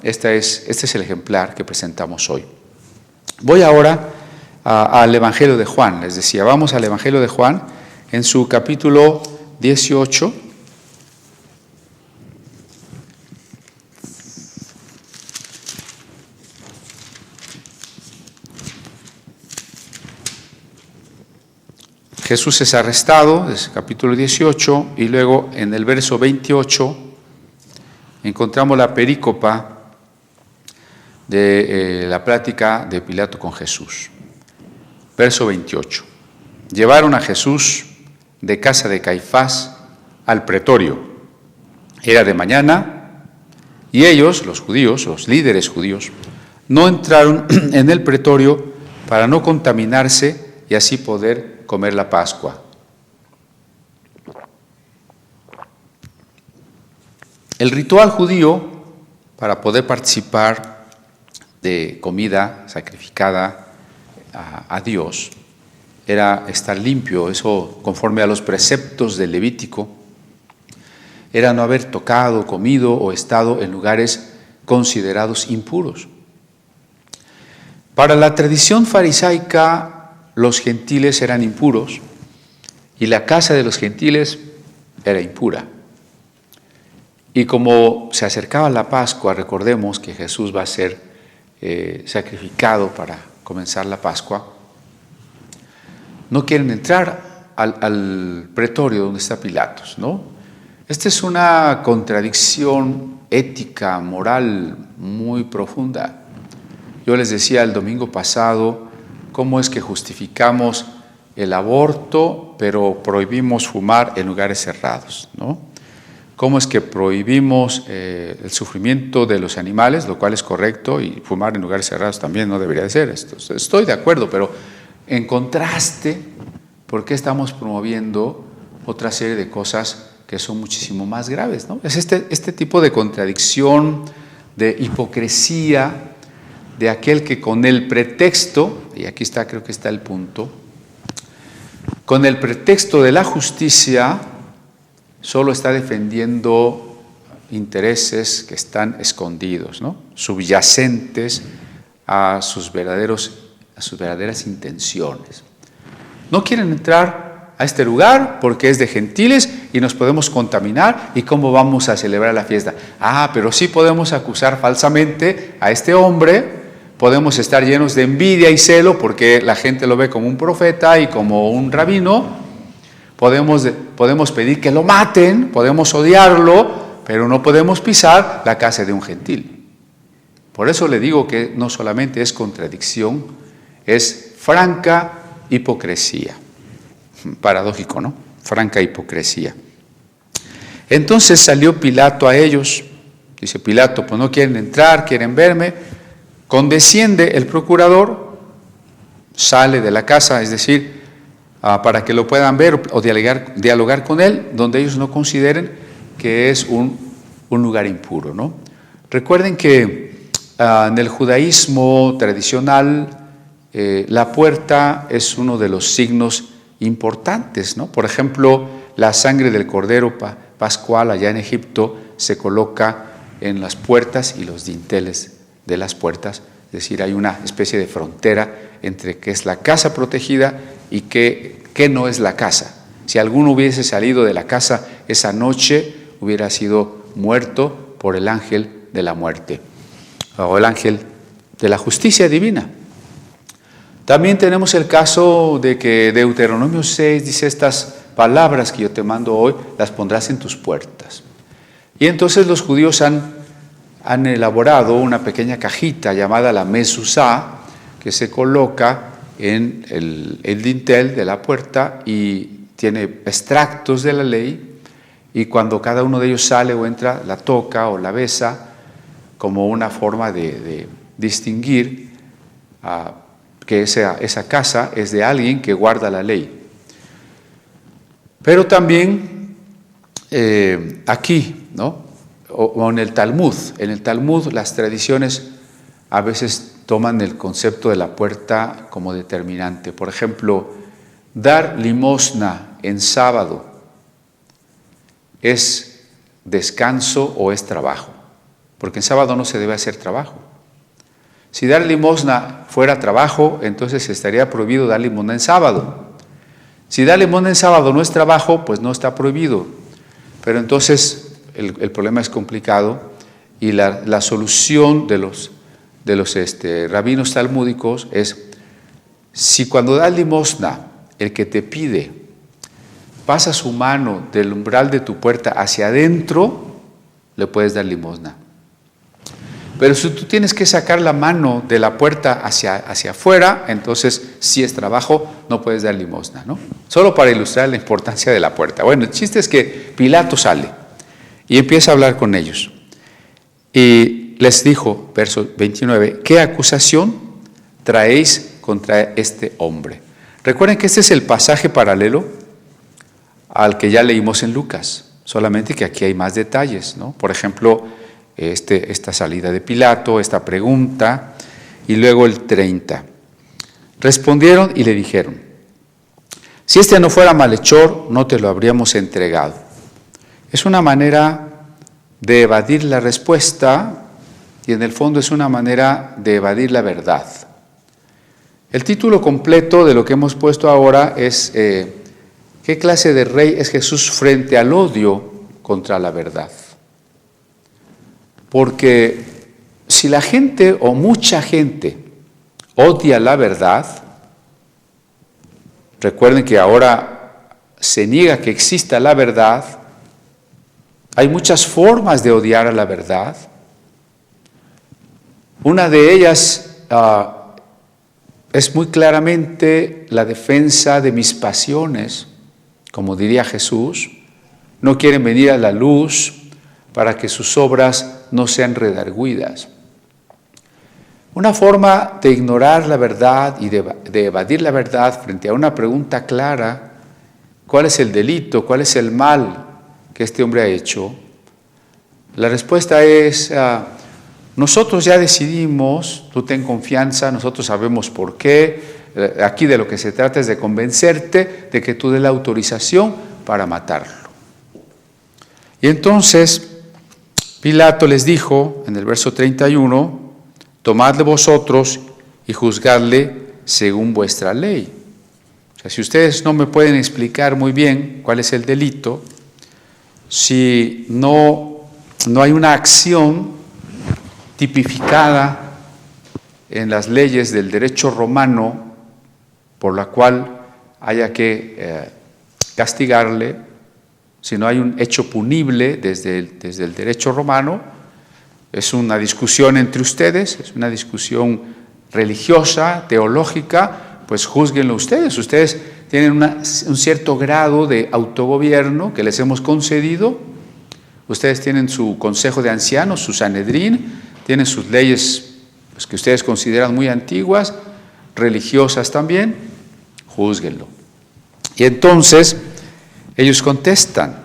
este es el ejemplar que presentamos hoy. Voy ahora al Evangelio de Juan. Les decía, vamos al Evangelio de Juan en su capítulo 18. Jesús es arrestado, es capítulo 18, y luego en el verso 28 encontramos la perícopa de la plática de Pilato con Jesús. Verso 28. Llevaron a Jesús de casa de Caifás al pretorio. Era de mañana y ellos, los judíos, los líderes judíos, no entraron en el pretorio para no contaminarse y así poder comer la Pascua. El ritual judío para poder participar de comida sacrificada a Dios era estar limpio, eso conforme a los preceptos del Levítico, era no haber tocado, comido o estado en lugares considerados impuros. Para la tradición farisaica, los gentiles eran impuros y la casa de los gentiles era impura. Y como se acercaba la Pascua, recordemos que Jesús va a ser sacrificado para comenzar la Pascua, no quieren entrar al pretorio donde está Pilatos, ¿no? Esta es una contradicción ética, moral muy profunda. Yo les decía el domingo pasado cómo es que justificamos el aborto, pero prohibimos fumar en lugares cerrados, ¿no? Cómo es que prohibimos el sufrimiento de los animales, lo cual es correcto, y fumar en lugares cerrados también no debería de ser esto. Estoy de acuerdo, pero en contraste, ¿por qué estamos promoviendo otra serie de cosas que son muchísimo más graves, ¿no? Es este tipo de contradicción, de hipocresía, de aquel que con el pretexto, y aquí está, creo que está el punto, con el pretexto de la justicia, solo está defendiendo intereses que están escondidos, ¿no? Subyacentes a sus verdaderas intenciones. No quieren entrar a este lugar porque es de gentiles y nos podemos contaminar, ¿y cómo vamos a celebrar la fiesta? Pero sí podemos acusar falsamente a este hombre, podemos estar llenos de envidia y celo porque la gente lo ve como un profeta y como un rabino, podemos pedir que lo maten, podemos odiarlo, pero no podemos pisar la casa de un gentil. Por eso le digo que no solamente es contradicción, es franca hipocresía. Paradójico, ¿no? Franca hipocresía. Entonces salió Pilato a ellos. Dice Pilato, pues no quieren entrar, quieren verme. Condesciende el procurador, sale de la casa, es decir, para que lo puedan ver o dialogar con él, donde ellos no consideren que es un lugar impuro, ¿no? Recuerden que en el judaísmo tradicional la puerta es uno de los signos importantes, ¿no? Por ejemplo, la sangre del cordero pascual allá en Egipto se coloca en las puertas y los dinteles de las puertas, es decir, hay una especie de frontera entre qué es la casa protegida y qué no es la casa. Si alguno hubiese salido de la casa esa noche, hubiera sido muerto por el ángel de la muerte o el ángel de la justicia divina. También tenemos el caso de que Deuteronomio 6 dice: estas palabras que yo te mando hoy las pondrás en tus puertas. Y entonces los judíos han elaborado una pequeña cajita llamada la mezuzá, que se coloca en el dintel de la puerta y tiene extractos de la ley, y cuando cada uno de ellos sale o entra, la toca o la besa como una forma de distinguir que esa casa es de alguien que guarda la ley. Pero también aquí, ¿no? O en el Talmud. En el Talmud las tradiciones a veces toman el concepto de la puerta como determinante. Por ejemplo, dar limosna en sábado ¿es descanso o es trabajo? Porque en sábado no se debe hacer trabajo. Si dar limosna fuera trabajo, entonces estaría prohibido dar limosna en sábado. Si dar limosna en sábado no es trabajo, pues no está prohibido. Pero entonces el problema es complicado y la solución de los rabinos talmúdicos es: si cuando das limosna el que te pide pasa su mano del umbral de tu puerta hacia adentro, le puedes dar limosna. Pero si tú tienes que sacar la mano de la puerta hacia afuera, entonces si es trabajo, no puedes dar limosna, ¿no? Solo para ilustrar la importancia de la puerta. Bueno, el chiste es que Pilato sale y empieza a hablar con ellos. Y les dijo, verso 29, ¿qué acusación traéis contra este hombre? Recuerden que este es el pasaje paralelo al que ya leímos en Lucas, solamente que aquí hay más detalles, ¿no? Por ejemplo, esta salida de Pilato, esta pregunta, y luego el 30. Respondieron y le dijeron: si este no fuera malhechor, no te lo habríamos entregado. Es una manera de evadir la respuesta y en el fondo es una manera de evadir la verdad. El título completo de lo que hemos puesto ahora es ¿qué clase de rey es Jesús frente al odio contra la verdad? Porque si la gente o mucha gente odia la verdad, recuerden que ahora se niega que exista la verdad, hay muchas formas de odiar a la verdad. Una de ellas es muy claramente la defensa de mis pasiones, como diría Jesús. No quieren venir a la luz para que sus obras no sean redargüidas. Una forma de ignorar la verdad y de evadir la verdad frente a una pregunta clara: ¿cuál es el delito? ¿Cuál es el mal que este hombre ha hecho? La respuesta es: nosotros ya decidimos, tú ten confianza, nosotros sabemos por qué. Aquí de lo que se trata es de convencerte de que tú des la autorización para matarlo. Y entonces Pilato les dijo en el verso 31, tomadle vosotros y juzgadle según vuestra ley. sea, si ustedes no me pueden explicar muy bien cuál es el delito, si no hay una acción tipificada en las leyes del derecho romano por la cual haya que castigarle, si no hay un hecho punible desde el derecho romano, es una discusión entre ustedes, es una discusión religiosa, teológica, pues júzguenlo ustedes. Ustedes tienen un cierto grado de autogobierno que les hemos concedido. Ustedes tienen su consejo de ancianos, su Sanedrín, tienen sus leyes pues, que ustedes consideran muy antiguas, religiosas también, júzguenlo. Y entonces ellos contestan: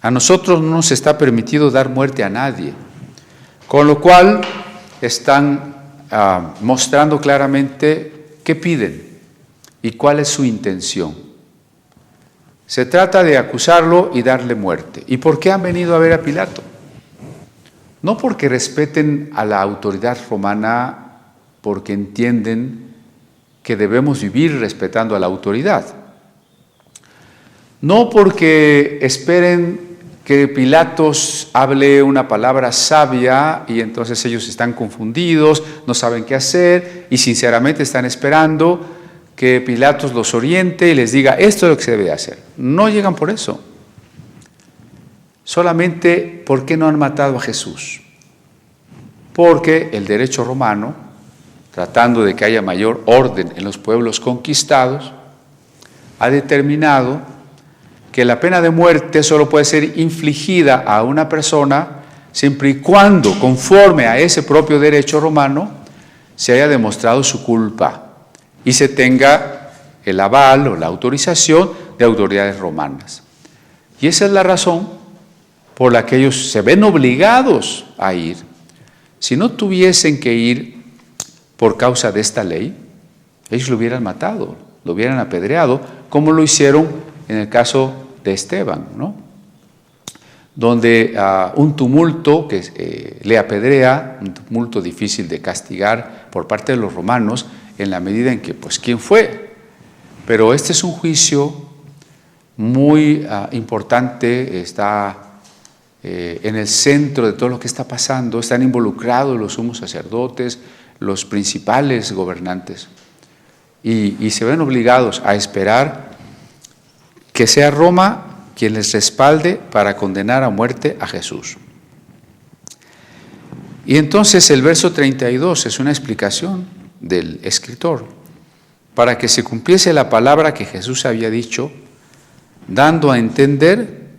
a nosotros no nos está permitido dar muerte a nadie, con lo cual están mostrando claramente qué piden y cuál es su intención. Se trata de acusarlo y darle muerte. ¿Y por qué han venido a ver a Pilato? No porque respeten a la autoridad romana, porque entienden que debemos vivir respetando a la autoridad. No porque esperen que Pilatos hable una palabra sabia y entonces ellos están confundidos, no saben qué hacer y sinceramente están esperando que Pilatos los oriente y les diga esto es lo que se debe hacer. No llegan por eso. Solamente ¿por qué no han matado a Jesús? Porque el derecho romano, tratando de que haya mayor orden en los pueblos conquistados, ha determinado que la pena de muerte solo puede ser infligida a una persona siempre y cuando, conforme a ese propio derecho romano, se haya demostrado su culpa y se tenga el aval o la autorización de autoridades romanas. Y esa es la razón por la que ellos se ven obligados a ir. Si no tuviesen que ir por causa de esta ley, ellos lo hubieran matado, lo hubieran apedreado, como lo hicieron en el caso de Esteban, ¿no? Donde un tumulto que le apedrea, un tumulto difícil de castigar por parte de los romanos, en la medida en que, pues, ¿quién fue? Pero este es un juicio muy importante, está en el centro de todo lo que está pasando, están involucrados los sumos sacerdotes, los principales gobernantes, y se ven obligados a esperar que sea Roma quien les respalde para condenar a muerte a Jesús. Y entonces el verso 32 es una explicación del escritor, para que se cumpliese la palabra que Jesús había dicho, dando a entender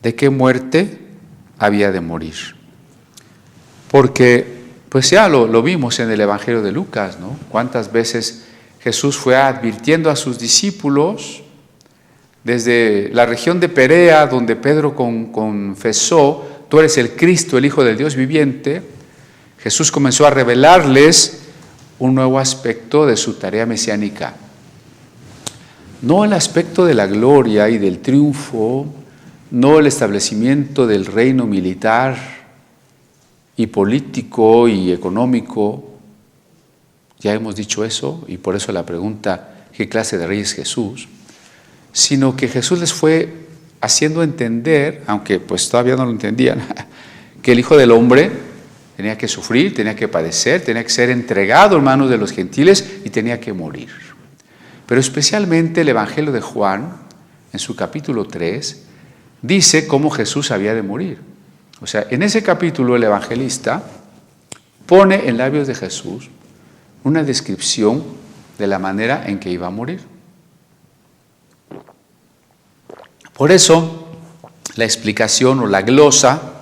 de qué muerte había de morir. Porque, pues ya lo vimos en el Evangelio de Lucas, ¿no? Cuántas veces Jesús fue advirtiendo a sus discípulos. Desde la región de Perea, donde Pedro confesó, tú eres el Cristo, el Hijo del Dios viviente, Jesús comenzó a revelarles un nuevo aspecto de su tarea mesiánica. No el aspecto de la gloria y del triunfo, no el establecimiento del reino militar y político y económico. Ya hemos dicho eso, y por eso la pregunta, ¿qué clase de rey es Jesús? Sino que Jesús les fue haciendo entender, aunque pues todavía no lo entendían, que el Hijo del Hombre tenía que sufrir, tenía que padecer, tenía que ser entregado en manos de los gentiles y tenía que morir. Pero especialmente el Evangelio de Juan, en su capítulo 3, dice cómo Jesús había de morir. O sea, en ese capítulo el evangelista pone en labios de Jesús una descripción de la manera en que iba a morir. Por eso, la explicación o la glosa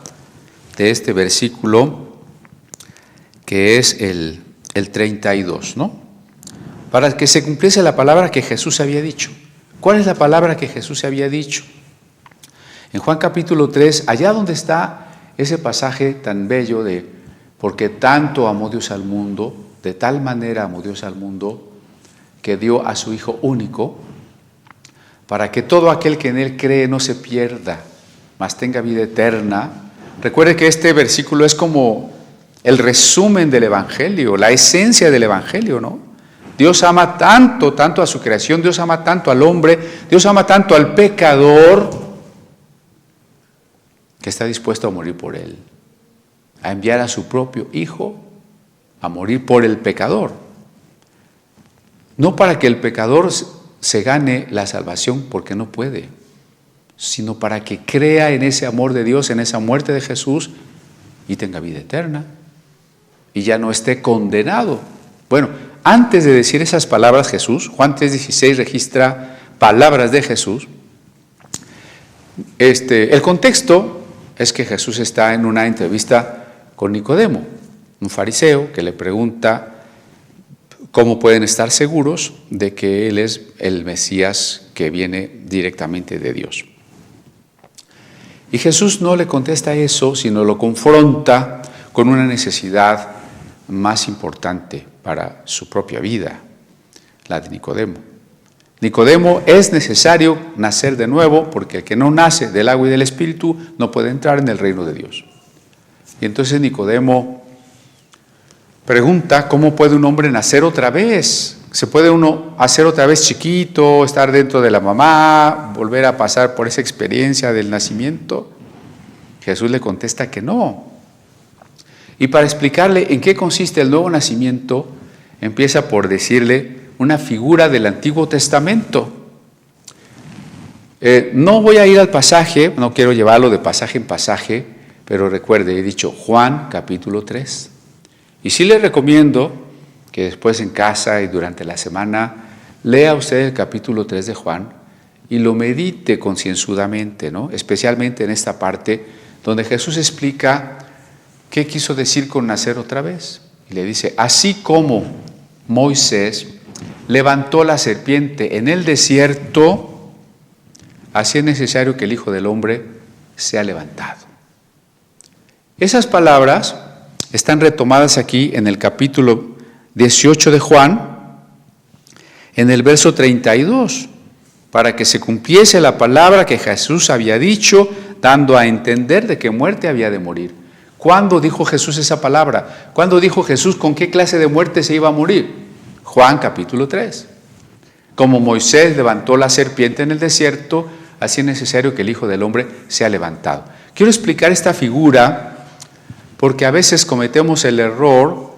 de este versículo, que es el 32, ¿no? Para que se cumpliese la palabra que Jesús había dicho. ¿Cuál es la palabra que Jesús había dicho? En Juan capítulo 3, allá donde está ese pasaje tan bello de porque tanto amó Dios al mundo, de tal manera amó Dios al mundo, que dio a su Hijo único, para que todo aquel que en Él cree no se pierda, mas tenga vida eterna. Recuerde que este versículo es como el resumen del Evangelio, la esencia del Evangelio, ¿no? Dios ama tanto, tanto a su creación, Dios ama tanto al hombre, Dios ama tanto al pecador, que está dispuesto a morir por él, a enviar a su propio Hijo a morir por el pecador. No para que el pecador se gane la salvación, porque no puede, sino para que crea en ese amor de Dios, en esa muerte de Jesús, y tenga vida eterna, y ya no esté condenado. Bueno, antes de decir esas palabras Jesús, Juan 3:16 registra palabras de Jesús. El contexto es que Jesús está en una entrevista con Nicodemo, un fariseo que le pregunta cómo pueden estar seguros de que Él es el Mesías que viene directamente de Dios. Y Jesús no le contesta eso, sino lo confronta con una necesidad más importante para su propia vida, la de Nicodemo. Nicodemo, es necesario nacer de nuevo, porque el que no nace del agua y del Espíritu no puede entrar en el reino de Dios. Y entonces Nicodemo pregunta, ¿cómo puede un hombre nacer otra vez? ¿Se puede uno hacer otra vez chiquito, estar dentro de la mamá, volver a pasar por esa experiencia del nacimiento? Jesús le contesta que no. Y para explicarle en qué consiste el nuevo nacimiento, empieza por decirle una figura del Antiguo Testamento. No voy a ir al pasaje, no quiero llevarlo de pasaje en pasaje, pero recuerde, he dicho Juan capítulo 3. Y sí le recomiendo que después en casa y durante la semana lea usted el capítulo 3 de Juan y lo medite concienzudamente, ¿no? Especialmente en esta parte donde Jesús explica qué quiso decir con nacer otra vez. Y le dice, así como Moisés levantó la serpiente en el desierto, así es necesario que el Hijo del Hombre sea levantado. Esas palabras están retomadas aquí en el capítulo 18 de Juan, en el verso 32, para que se cumpliese la palabra que Jesús había dicho, dando a entender de qué muerte había de morir. ¿Cuándo dijo Jesús esa palabra? ¿Cuándo dijo Jesús con qué clase de muerte se iba a morir? Juan capítulo 3. Como Moisés levantó la serpiente en el desierto, así es necesario que el Hijo del Hombre sea levantado. Quiero explicar esta figura porque a veces cometemos el error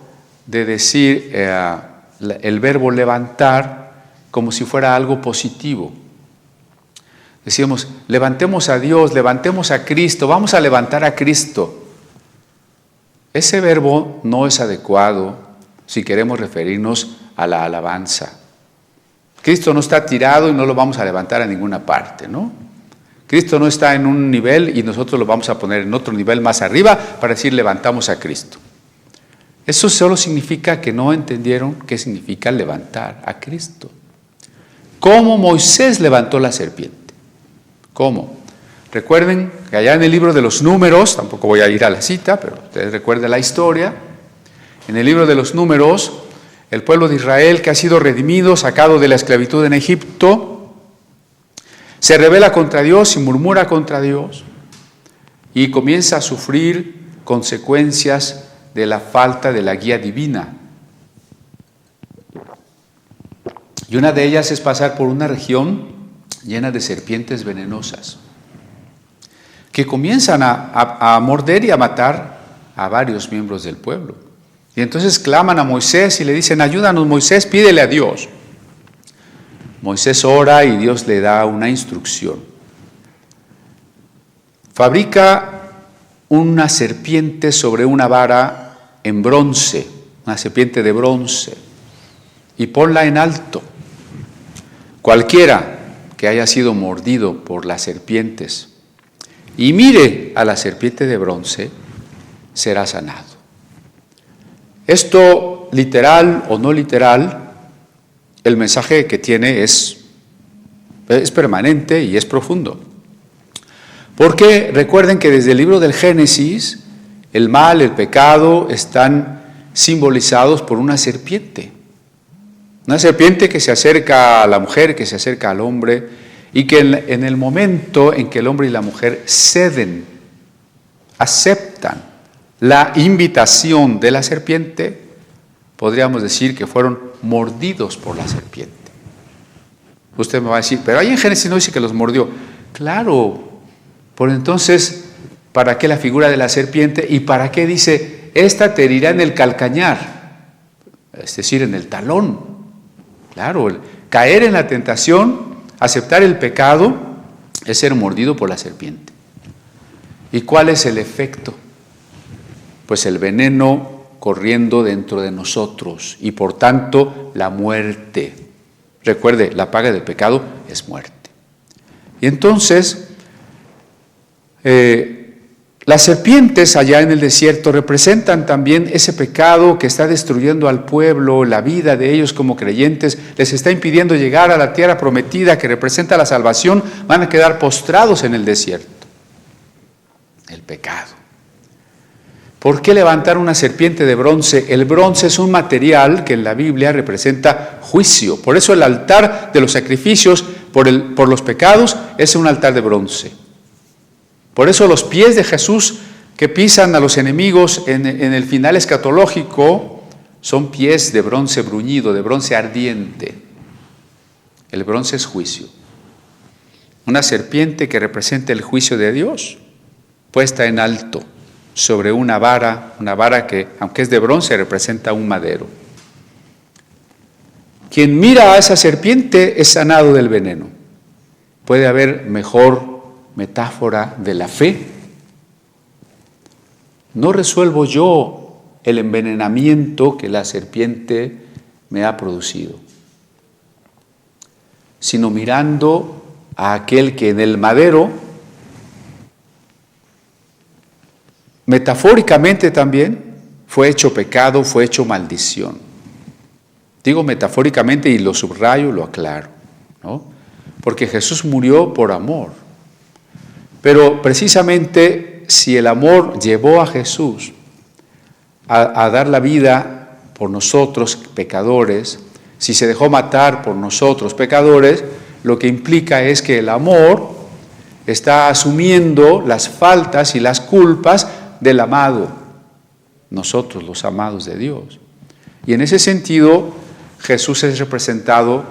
de decir el verbo levantar como si fuera algo positivo. Decíamos, levantemos a Dios, levantemos a Cristo, vamos a levantar a Cristo. Ese verbo no es adecuado si queremos referirnos a la alabanza. Cristo no está tirado y no lo vamos a levantar a ninguna parte, ¿no? Cristo no está en un nivel y nosotros lo vamos a poner en otro nivel más arriba para decir levantamos a Cristo. Eso solo significa que no entendieron qué significa levantar a Cristo. ¿Cómo Moisés levantó la serpiente? ¿Cómo? Recuerden que allá en el libro de los Números, tampoco voy a ir a la cita, pero ustedes recuerden la historia. En el libro de los Números, el pueblo de Israel que ha sido redimido, sacado de la esclavitud en Egipto, se rebela contra Dios y murmura contra Dios y comienza a sufrir consecuencias de la falta de la guía divina. Y una de ellas es pasar por una región llena de serpientes venenosas que comienzan a morder y a matar a varios miembros del pueblo. Y entonces claman a Moisés y le dicen, ayúdanos Moisés, pídele a Dios. Moisés ora y Dios le da una instrucción. Fabrica una serpiente sobre una vara en bronce, una serpiente de bronce, y ponla en alto. Cualquiera que haya sido mordido por las serpientes y mire a la serpiente de bronce, será sanado. Esto, literal o no literal, el mensaje que tiene es permanente y es profundo. Porque recuerden que desde el libro del Génesis, el mal, el pecado, están simbolizados por una serpiente. Una serpiente que se acerca a la mujer, que se acerca al hombre, y que en el momento en que el hombre y la mujer ceden, aceptan la invitación de la serpiente, podríamos decir que fueron mordidos por la serpiente. Usted me va a decir, pero ahí en Génesis no dice que los mordió. Claro, por entonces, ¿para qué la figura de la serpiente? ¿Y para qué dice, esta te herirá en el calcañar? Es decir, en el talón. Claro, el caer en la tentación, aceptar el pecado, es ser mordido por la serpiente. ¿Y cuál es el efecto? Pues el veneno corriendo dentro de nosotros y por tanto la muerte. Recuerde, la paga del pecado es muerte. Y entonces, las serpientes allá en el desierto representan también ese pecado que está destruyendo al pueblo, la vida de ellos como creyentes, les está impidiendo llegar a la tierra prometida que representa la salvación, van a quedar postrados en el desierto. El pecado. ¿Por qué levantar una serpiente de bronce? El bronce es un material que en la Biblia representa juicio. Por eso el altar de los sacrificios por los pecados es un altar de bronce. Por eso los pies de Jesús que pisan a los enemigos en el final escatológico son pies de bronce bruñido, de bronce ardiente. El bronce es juicio. Una serpiente que representa el juicio de Dios, puesta en alto sobre una vara que, aunque es de bronce, representa un madero. Quien mira a esa serpiente es sanado del veneno. ¿Puede haber mejor metáfora de la fe? No resuelvo yo el envenenamiento que la serpiente me ha producido, sino mirando a aquel que en el madero, metafóricamente también, fue hecho pecado, fue hecho maldición. Digo metafóricamente y lo subrayo, lo aclaro, ¿no? Porque Jesús murió por amor. Pero precisamente si el amor llevó a Jesús a dar la vida por nosotros pecadores, si se dejó matar por nosotros pecadores, lo que implica es que el amor está asumiendo las faltas y las culpas del amado, nosotros los amados de Dios. Y en ese sentido, Jesús es representado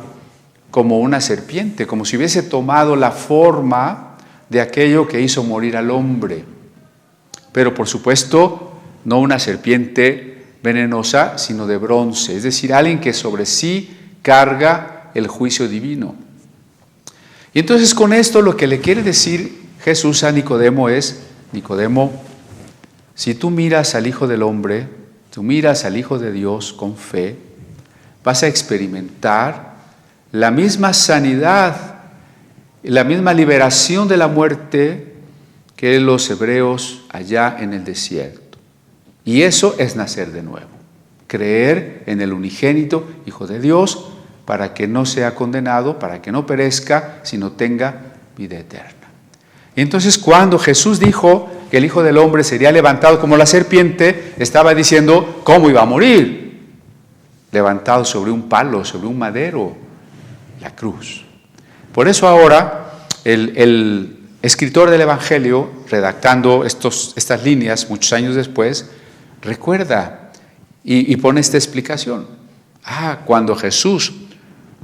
como una serpiente, como si hubiese tomado la forma de aquello que hizo morir al hombre. Pero por supuesto, no una serpiente venenosa, sino de bronce, es decir, alguien que sobre sí carga el juicio divino. Y entonces con esto lo que le quiere decir Jesús a Nicodemo es, Nicodemo, si tú miras al Hijo del Hombre, tú miras al Hijo de Dios con fe, vas a experimentar la misma sanidad, la misma liberación de la muerte que los hebreos allá en el desierto. Y eso es nacer de nuevo, creer en el unigénito Hijo de Dios para que no sea condenado, para que no perezca, sino tenga vida eterna. Entonces, cuando Jesús dijo que el Hijo del Hombre sería levantado como la serpiente, estaba diciendo cómo iba a morir. Levantado sobre un palo, sobre un madero, la cruz. Por eso ahora el escritor del Evangelio, redactando estas líneas muchos años después, recuerda y pone esta explicación. Cuando Jesús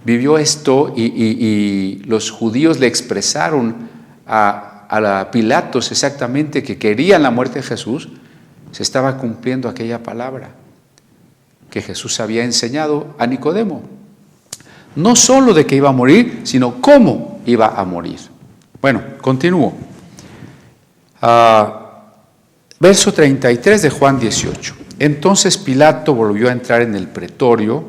vivió esto y los judíos le expresaron a Pilatos exactamente que querían la muerte de Jesús, se estaba cumpliendo aquella palabra que Jesús había enseñado a Nicodemo. No solo de que iba a morir, sino cómo iba a morir. Bueno, continúo. Verso 33 de Juan 18. Entonces Pilato volvió a entrar en el pretorio,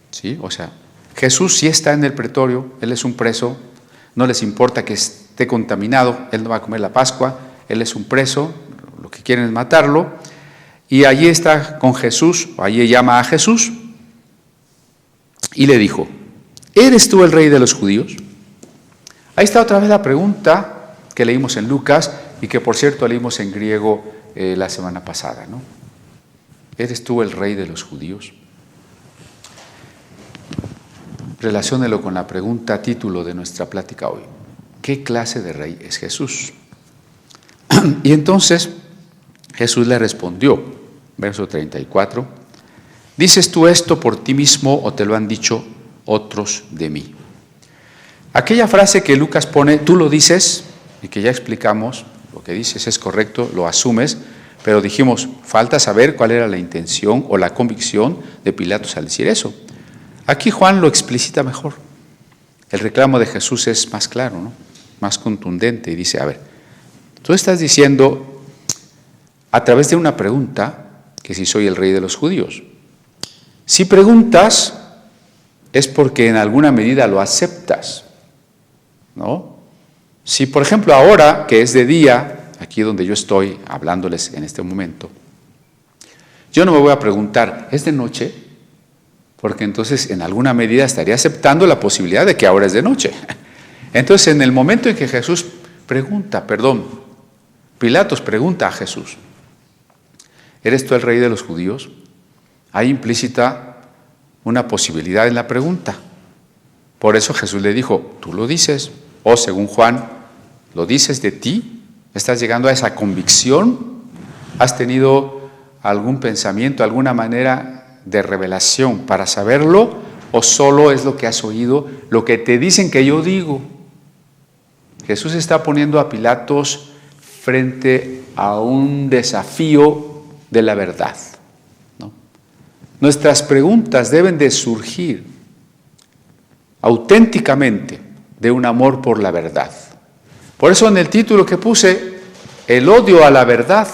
¿sí? O sea, Jesús sí está en el pretorio, él es un preso, no les importa que esté contaminado, él no va a comer la Pascua, él es un preso, lo que quieren es matarlo, y allí está con Jesús, allí llama a Jesús, y le dijo, ¿eres tú el rey de los judíos? Ahí está otra vez la pregunta que leímos en Lucas, y que por cierto leímos en griego la semana pasada, ¿no? ¿Eres tú el rey de los judíos? Relaciónelo con la pregunta título de nuestra plática hoy. ¿Qué clase de rey es Jesús? Y entonces Jesús le respondió, verso 34, ¿Dices tú esto por ti mismo o te lo han dicho otros de mí? Aquella frase que Lucas pone, tú lo dices, y que ya explicamos, lo que dices es correcto, lo asumes, pero dijimos, falta saber cuál era la intención o la convicción de Pilatos al decir eso. Aquí Juan lo explicita mejor. El reclamo de Jesús es más claro, ¿no? Más contundente, y dice, a ver, tú estás diciendo a través de una pregunta que si soy el rey de los judíos. Si preguntas es porque en alguna medida lo aceptas, ¿no? Si por ejemplo ahora que es de día, aquí donde yo estoy hablándoles en este momento, yo no me voy a preguntar, ¿es de noche? Porque entonces en alguna medida estaría aceptando la posibilidad de que ahora es de noche. Entonces en el momento en que Pilatos pregunta a Jesús, ¿eres tú el rey de los judíos? Hay implícita una posibilidad en la pregunta. Por eso Jesús le dijo, tú lo dices, o según Juan, ¿lo dices de ti? ¿Estás llegando a esa convicción? ¿Has tenido algún pensamiento, alguna manera de revelación para saberlo? ¿O solo es lo que has oído, lo que te dicen que yo digo? Jesús está poniendo a Pilatos frente a un desafío de la verdad, ¿no? Nuestras preguntas deben de surgir auténticamente de un amor por la verdad. Por eso en el título que puse, el odio a la verdad.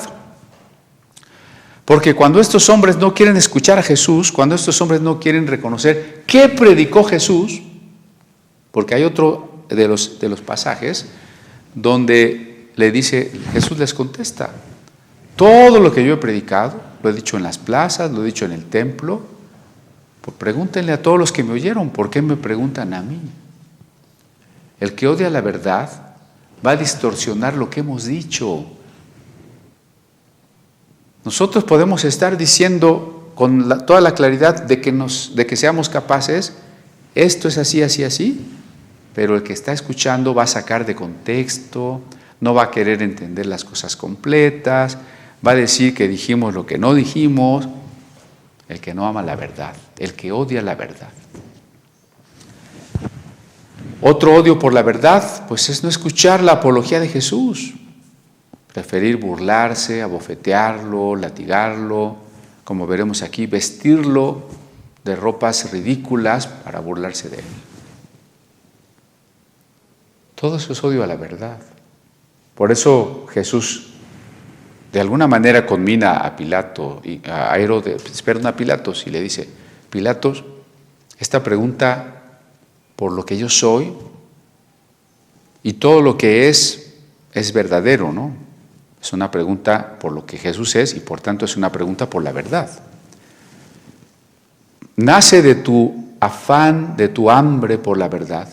Porque cuando estos hombres no quieren escuchar a Jesús, cuando estos hombres no quieren reconocer qué predicó Jesús, porque hay otro de los pasajes donde le dice, Jesús les contesta, todo lo que yo he predicado, lo he dicho en las plazas, lo he dicho en el templo, pues pregúntenle a todos los que me oyeron, ¿por qué me preguntan a mí? El que odia la verdad va a distorsionar lo que hemos dicho. Nosotros podemos estar diciendo con toda la claridad de que seamos capaces, esto es así, así, así, pero el que está escuchando va a sacar de contexto, no va a querer entender las cosas completas, va a decir que dijimos lo que no dijimos. El que no ama la verdad, el que odia la verdad. Otro odio por la verdad, pues es no escuchar la apología de Jesús. Preferir burlarse, abofetearlo, latigarlo, como veremos aquí, vestirlo de ropas ridículas para burlarse de él. Todo eso es odio a la verdad. Por eso Jesús de alguna manera conmina a Pilatos y le dice, Pilatos, esta pregunta por lo que yo soy y todo lo que es verdadero, ¿no? Es una pregunta por lo que Jesús es y por tanto es una pregunta por la verdad. ¿Nace de tu afán, de tu hambre por la verdad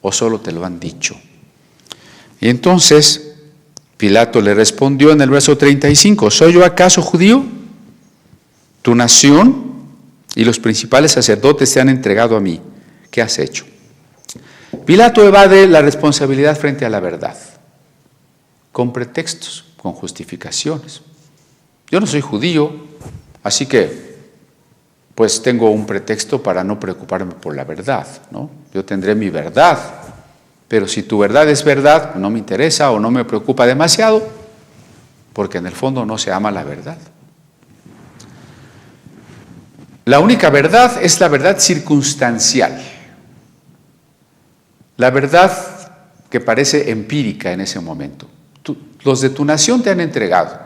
o solo te lo han dicho? Y entonces Pilato le respondió en el verso 35, ¿soy yo acaso judío? Tu nación y los principales sacerdotes te han entregado a mí. ¿Qué has hecho? Pilato evade la responsabilidad frente a la verdad, con pretextos, con justificaciones. Yo no soy judío, así que pues tengo un pretexto para no preocuparme por la verdad, ¿no? Yo tendré mi verdad. Pero si tu verdad es verdad, no me interesa o no me preocupa demasiado, porque en el fondo no se ama la verdad. La única verdad es la verdad circunstancial, la verdad que parece empírica en ese momento. Los de tu nación te han entregado.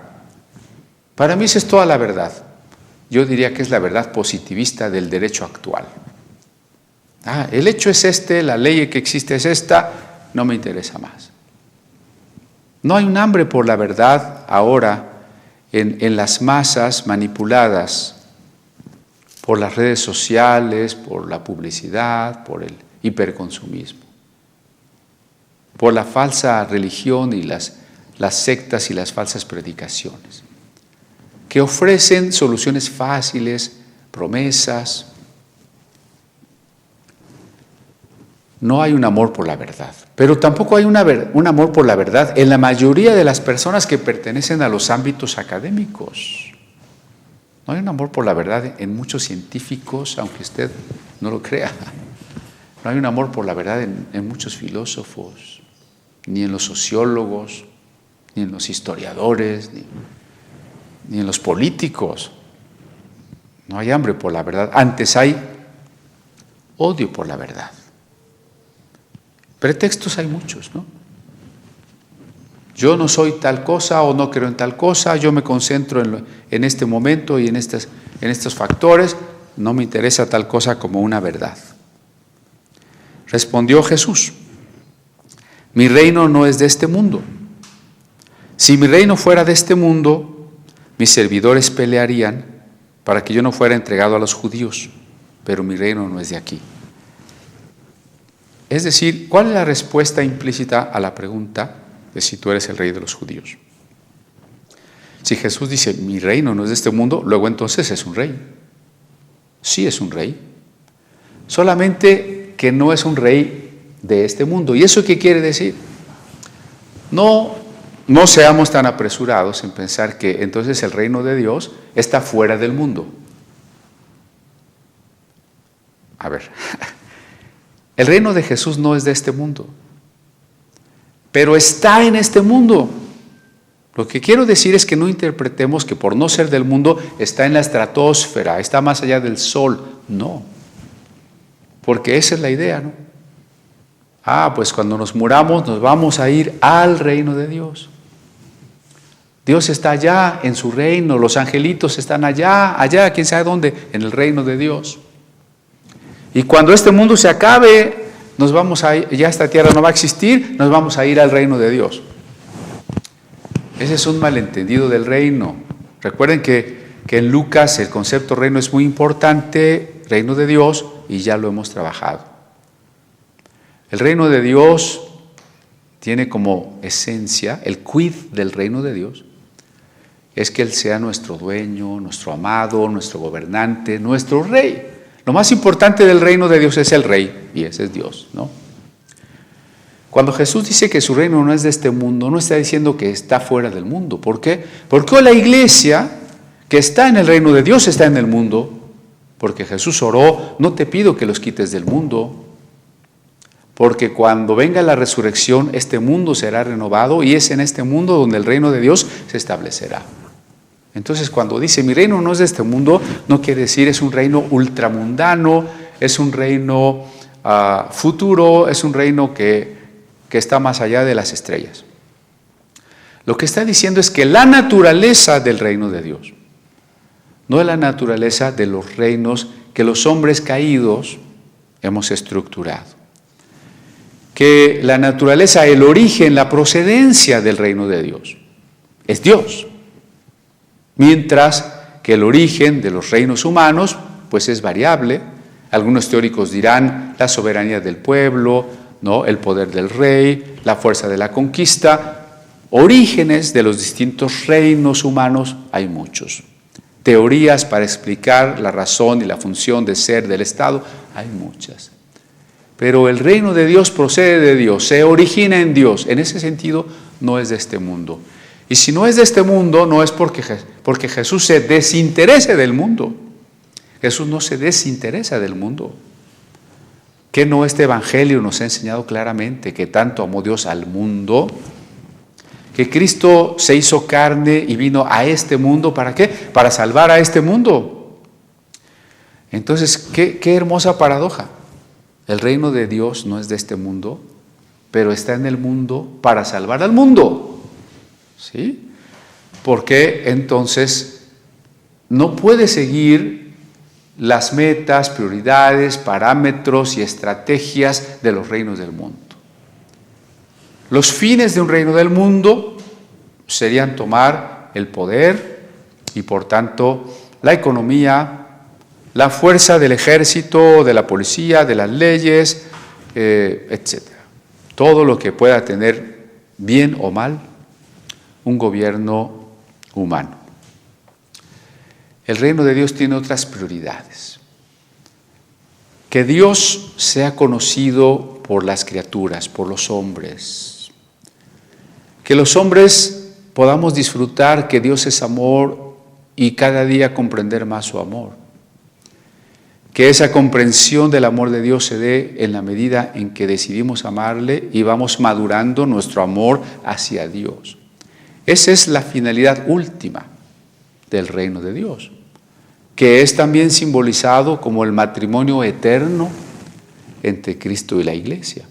Para mí esa es toda la verdad. Yo diría que es la verdad positivista del derecho actual. El hecho es este, la ley que existe es esta, no me interesa más. No hay un hambre por la verdad ahora en las masas manipuladas por las redes sociales, por la publicidad, por el hiperconsumismo, por la falsa religión y las sectas y las falsas predicaciones, que ofrecen soluciones fáciles, promesas. No hay un amor por la verdad, pero tampoco hay un amor por la verdad en la mayoría de las personas que pertenecen a los ámbitos académicos. No hay un amor por la verdad en muchos científicos, aunque usted no lo crea. No hay un amor por la verdad en muchos filósofos, ni en los sociólogos, ni en los historiadores, ni en los políticos. No hay hambre por la verdad. Antes hay odio por la verdad. Pretextos hay muchos, ¿no? Yo no soy tal cosa o no creo en tal cosa, yo me concentro en este momento y en estos factores, no me interesa tal cosa como una verdad. Respondió Jesús: mi reino no es de este mundo. Si mi reino fuera de este mundo, mis servidores pelearían para que yo no fuera entregado a los judíos, pero mi reino no es de aquí. Es decir, ¿cuál es la respuesta implícita a la pregunta de si tú eres el rey de los judíos? Si Jesús dice, mi reino no es de este mundo, luego entonces es un rey. Sí es un rey. Solamente que no es un rey de este mundo. ¿Y eso qué quiere decir? No seamos tan apresurados en pensar que entonces el reino de Dios está fuera del mundo. A ver, el reino de Jesús no es de este mundo, pero está en este mundo. Lo que quiero decir es que no interpretemos que por no ser del mundo está en la estratosfera, está más allá del sol. No, porque esa es la idea, ¿no? Pues cuando nos muramos nos vamos a ir al reino de Dios. Dios está allá en su reino, los angelitos están allá, quién sabe dónde, en el reino de Dios. Y cuando este mundo se acabe, nos vamos a ir, ya esta tierra no va a existir, nos vamos a ir al reino de Dios. Ese es un malentendido del reino. Recuerden que en Lucas el concepto reino es muy importante, reino de Dios, y ya lo hemos trabajado. El reino de Dios tiene como esencia, el quid del reino de Dios, es que Él sea nuestro dueño, nuestro amado, nuestro gobernante, nuestro rey. Lo más importante del reino de Dios es el rey, y ese es Dios, ¿no? Cuando Jesús dice que su reino no es de este mundo, no está diciendo que está fuera del mundo. ¿Por qué? Porque la iglesia que está en el reino de Dios está en el mundo. Porque Jesús oró, no te pido que los quites del mundo, porque cuando venga la resurrección, este mundo será renovado y es en este mundo donde el reino de Dios se establecerá. Entonces, cuando dice mi reino no es de este mundo, no quiere decir es un reino ultramundano, es un reino futuro, es un reino que está más allá de las estrellas. Lo que está diciendo es que la naturaleza del reino de Dios, no es la naturaleza de los reinos que los hombres caídos hemos estructurado. Que la naturaleza, el origen, la procedencia del reino de Dios es Dios. Mientras que el origen de los reinos humanos pues es variable. Algunos teóricos dirán la soberanía del pueblo, ¿no? El poder del rey, la fuerza de la conquista. Orígenes de los distintos reinos humanos hay muchos. Teorías para explicar la razón y la función de ser del Estado hay muchas. Pero el reino de Dios procede de Dios, se origina en Dios. En ese sentido no es de este mundo. Y si no es de este mundo, no es porque Jesús se desinterese del mundo. Jesús no se desinteresa del mundo. Que no, este evangelio nos ha enseñado claramente que tanto amó Dios al mundo, que Cristo se hizo carne y vino a este mundo, ¿para qué? Para salvar a este mundo. Entonces, qué hermosa paradoja. El reino de Dios no es de este mundo, pero está en el mundo para salvar al mundo. ¿Sí? Porque entonces no puede seguir las metas, prioridades, parámetros y estrategias de los reinos del mundo. Los fines de un reino del mundo serían tomar el poder y por tanto la economía, la fuerza del ejército, de la policía, de las leyes, etc. Todo lo que pueda tener bien o mal un gobierno humano. El reino de Dios tiene otras prioridades. Que Dios sea conocido por las criaturas, por los hombres. Que los hombres podamos disfrutar que Dios es amor y cada día comprender más su amor. Que esa comprensión del amor de Dios se dé en la medida en que decidimos amarle y vamos madurando nuestro amor hacia Dios. Esa es la finalidad última del reino de Dios, que es también simbolizado como el matrimonio eterno entre Cristo y la iglesia.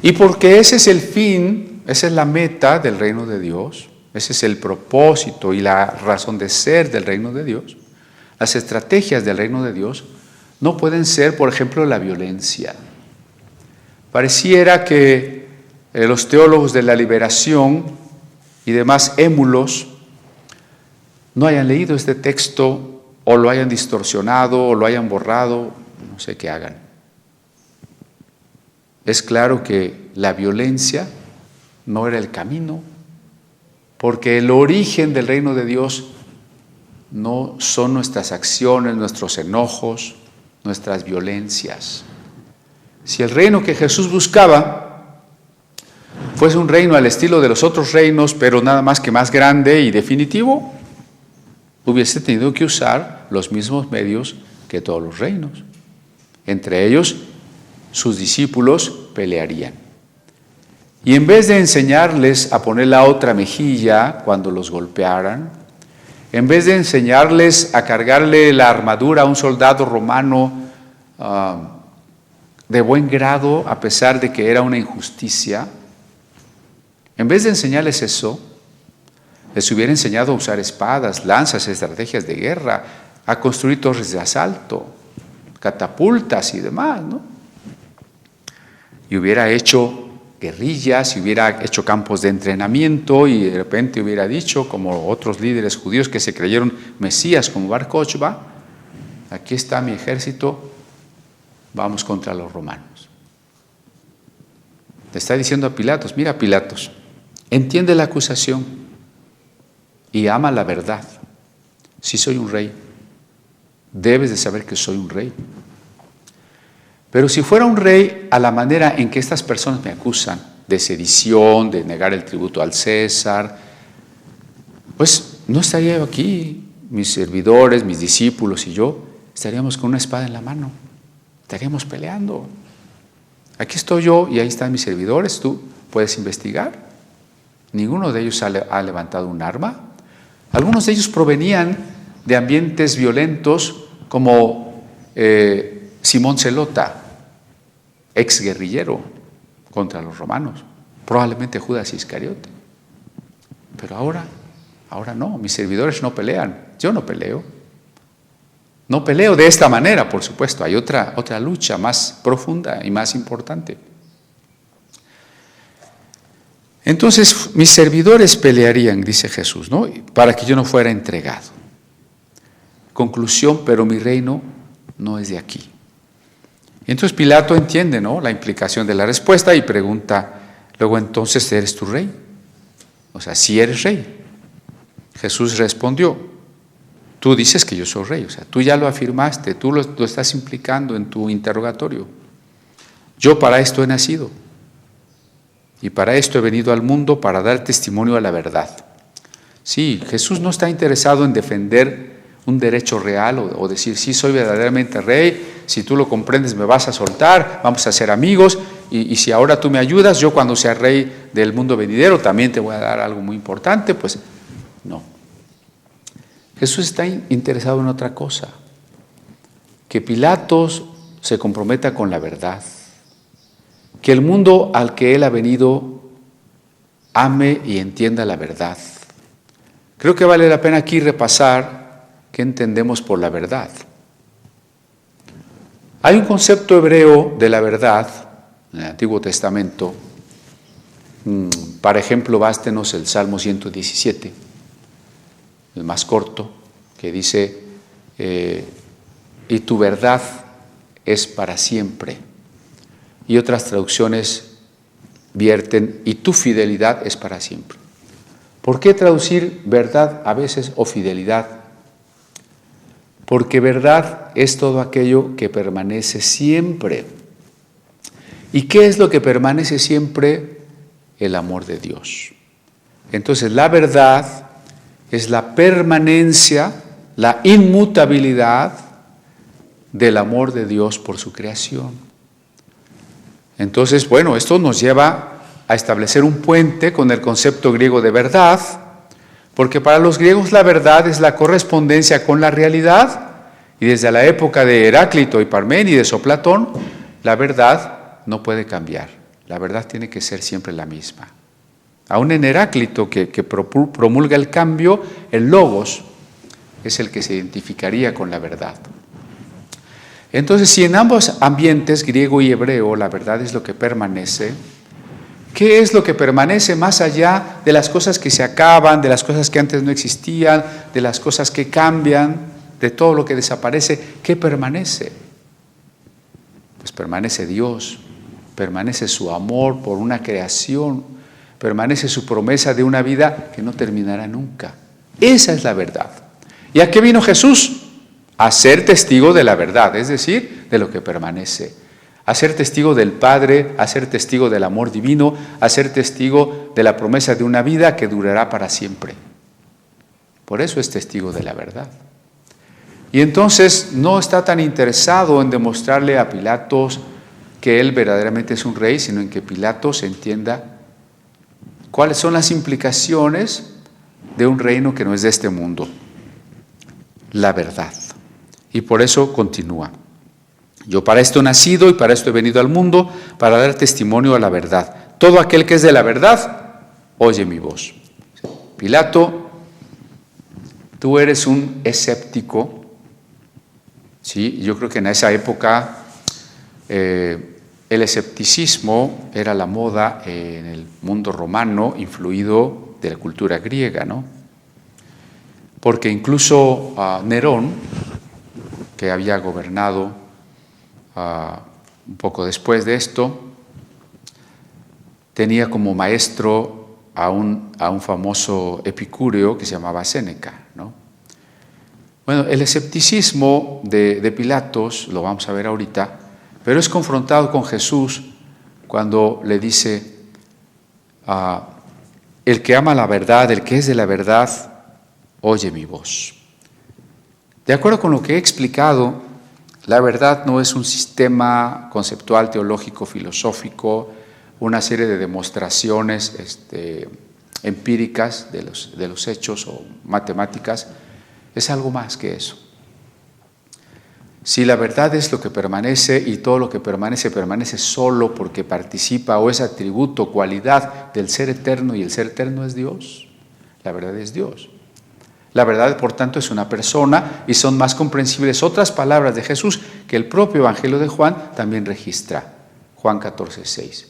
Y porque ese es el fin, esa es la meta del reino de Dios, ese es el propósito y la razón de ser del reino de Dios, las estrategias del reino de Dios no pueden ser, por ejemplo, la violencia. Pareciera que los teólogos de la liberación y demás émulos no hayan leído este texto o lo hayan distorsionado o lo hayan borrado, no sé qué hagan. Es claro que la violencia no era el camino, porque el origen del reino de Dios no son nuestras acciones, nuestros enojos, nuestras violencias. Si el reino que Jesús buscaba fuese un reino al estilo de los otros reinos, pero nada más que más grande y definitivo, hubiese tenido que usar los mismos medios que todos los reinos. Entre ellos, sus discípulos pelearían. Y en vez de enseñarles a poner la otra mejilla cuando los golpearan, en vez de enseñarles a cargarle la armadura a un soldado romano de buen grado, a pesar de que era una injusticia, en vez de enseñarles eso, les hubiera enseñado a usar espadas, lanzas, estrategias de guerra, a construir torres de asalto, catapultas y demás, ¿no? Y hubiera hecho guerrillas, y hubiera hecho campos de entrenamiento, y de repente hubiera dicho, como otros líderes judíos que se creyeron Mesías, como Bar Kochba, aquí está mi ejército, vamos contra los romanos. Le está diciendo a Pilatos, mira Pilatos, entiende la acusación y ama la verdad. Si soy un rey, debes de saber que soy un rey. Pero si fuera un rey a la manera en que estas personas me acusan, de sedición, de negar el tributo al César, pues no estaría yo aquí, mis servidores, mis discípulos y yo, estaríamos con una espada en la mano, estaríamos peleando. Aquí estoy yo y ahí están mis servidores, tú puedes investigar. Ninguno de ellos ha levantado un arma. Algunos de ellos provenían de ambientes violentos como Simón Zelota, ex guerrillero contra los romanos, probablemente Judas Iscariote. Pero ahora no, mis servidores no pelean, yo no peleo. No peleo de esta manera, por supuesto, hay otra lucha más profunda y más importante. Entonces, mis servidores pelearían, dice Jesús, ¿no? Para que yo no fuera entregado. Conclusión, pero mi reino no es de aquí. Y entonces Pilato entiende, ¿no?, la implicación de la respuesta y pregunta, luego entonces, ¿eres tu rey? O sea, si eres rey. Jesús respondió, tú dices que yo soy rey, o sea, tú ya lo afirmaste, tú lo estás implicando en tu interrogatorio. Yo para esto he nacido y para esto he venido al mundo, para dar testimonio a la verdad. Sí, Jesús no está interesado en defender un derecho real o decir, sí, soy verdaderamente rey, si tú lo comprendes me vas a soltar, vamos a ser amigos, y si ahora tú me ayudas, yo cuando sea rey del mundo venidero también te voy a dar algo muy importante, pues no. Jesús está interesado en otra cosa, que Pilatos se comprometa con la verdad, que el mundo al que él ha venido ame y entienda la verdad. Creo que vale la pena aquí repasar qué entendemos por la verdad. Hay un concepto hebreo de la verdad en el Antiguo Testamento. Por ejemplo, bástenos el Salmo 117, el más corto, que dice, y tu verdad es para siempre. Y otras traducciones vierten, y tu fidelidad es para siempre. ¿Por qué traducir verdad a veces o fidelidad? Porque verdad es todo aquello que permanece siempre. ¿Y qué es lo que permanece siempre? El amor de Dios. Entonces la verdad es la permanencia, la inmutabilidad del amor de Dios por su creación. Entonces, bueno, esto nos lleva a establecer un puente con el concepto griego de verdad, porque para los griegos la verdad es la correspondencia con la realidad, y desde la época de Heráclito y Parménides o Platón, la verdad no puede cambiar, la verdad tiene que ser siempre la misma. Aún en Heráclito, que promulga el cambio, el logos es el que se identificaría con la verdad. Entonces, si en ambos ambientes, griego y hebreo, la verdad es lo que permanece, ¿qué es lo que permanece más allá de las cosas que se acaban, de las cosas que antes no existían, de las cosas que cambian, de todo lo que desaparece? ¿Qué permanece? Pues permanece Dios, permanece su amor por una creación, permanece su promesa de una vida que no terminará nunca. Esa es la verdad. ¿Y a qué vino Jesús? A ser testigo de la verdad, es decir, de lo que permanece. A ser testigo del Padre, a ser testigo del amor divino, a ser testigo de la promesa de una vida que durará para siempre. Por eso es testigo de la verdad. Y entonces no está tan interesado en demostrarle a Pilatos que él verdaderamente es un rey, sino en que Pilatos entienda cuáles son las implicaciones de un reino que no es de este mundo. La verdad. Y por eso continúa. Yo para esto he nacido y para esto he venido al mundo, para dar testimonio a la verdad. Todo aquel que es de la verdad, oye mi voz. Pilato, tú eres un escéptico. Sí, yo creo que en esa época el escepticismo era la moda en el mundo romano, influido de la cultura griega, ¿no? Porque incluso Nerón, que había gobernado un poco después de esto, tenía como maestro a un famoso epicúreo que se llamaba Séneca, ¿no? Bueno, el escepticismo de Pilatos, lo vamos a ver ahorita, pero es confrontado con Jesús cuando le dice, el que ama la verdad, el que es de la verdad, oye mi voz. De acuerdo con lo que he explicado, la verdad no es un sistema conceptual, teológico, filosófico, una serie de demostraciones empíricas de los hechos o matemáticas, es algo más que eso. Si la verdad es lo que permanece y todo lo que permanece, permanece solo porque participa o es atributo, cualidad del ser eterno y el ser eterno es Dios, la verdad es Dios. La verdad, por tanto, es una persona y son más comprensibles otras palabras de Jesús que el propio Evangelio de Juan también registra. Juan 14:6.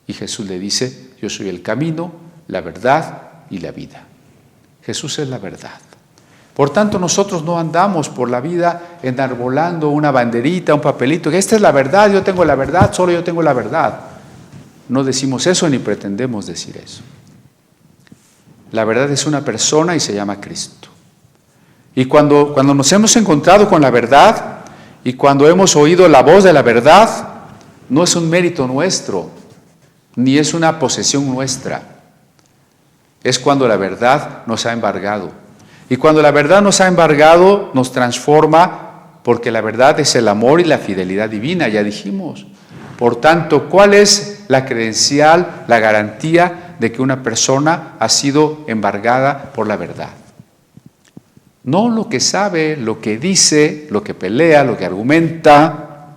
Y Jesús le dice, yo soy el camino, la verdad y la vida. Jesús es la verdad. Por tanto, nosotros no andamos por la vida enarbolando una banderita, un papelito, que esta es la verdad, yo tengo la verdad, solo yo tengo la verdad. No decimos eso ni pretendemos decir eso. La verdad es una persona y se llama Cristo. Y cuando nos hemos encontrado con la verdad y cuando hemos oído la voz de la verdad, no es un mérito nuestro, ni es una posesión nuestra. Es cuando la verdad nos ha embargado. Y cuando la verdad nos ha embargado, nos transforma, porque la verdad es el amor y la fidelidad divina, ya dijimos. Por tanto, ¿cuál es la credencial, la garantía de que una persona ha sido embargada por la verdad? No lo que sabe, lo que dice, lo que pelea, lo que argumenta,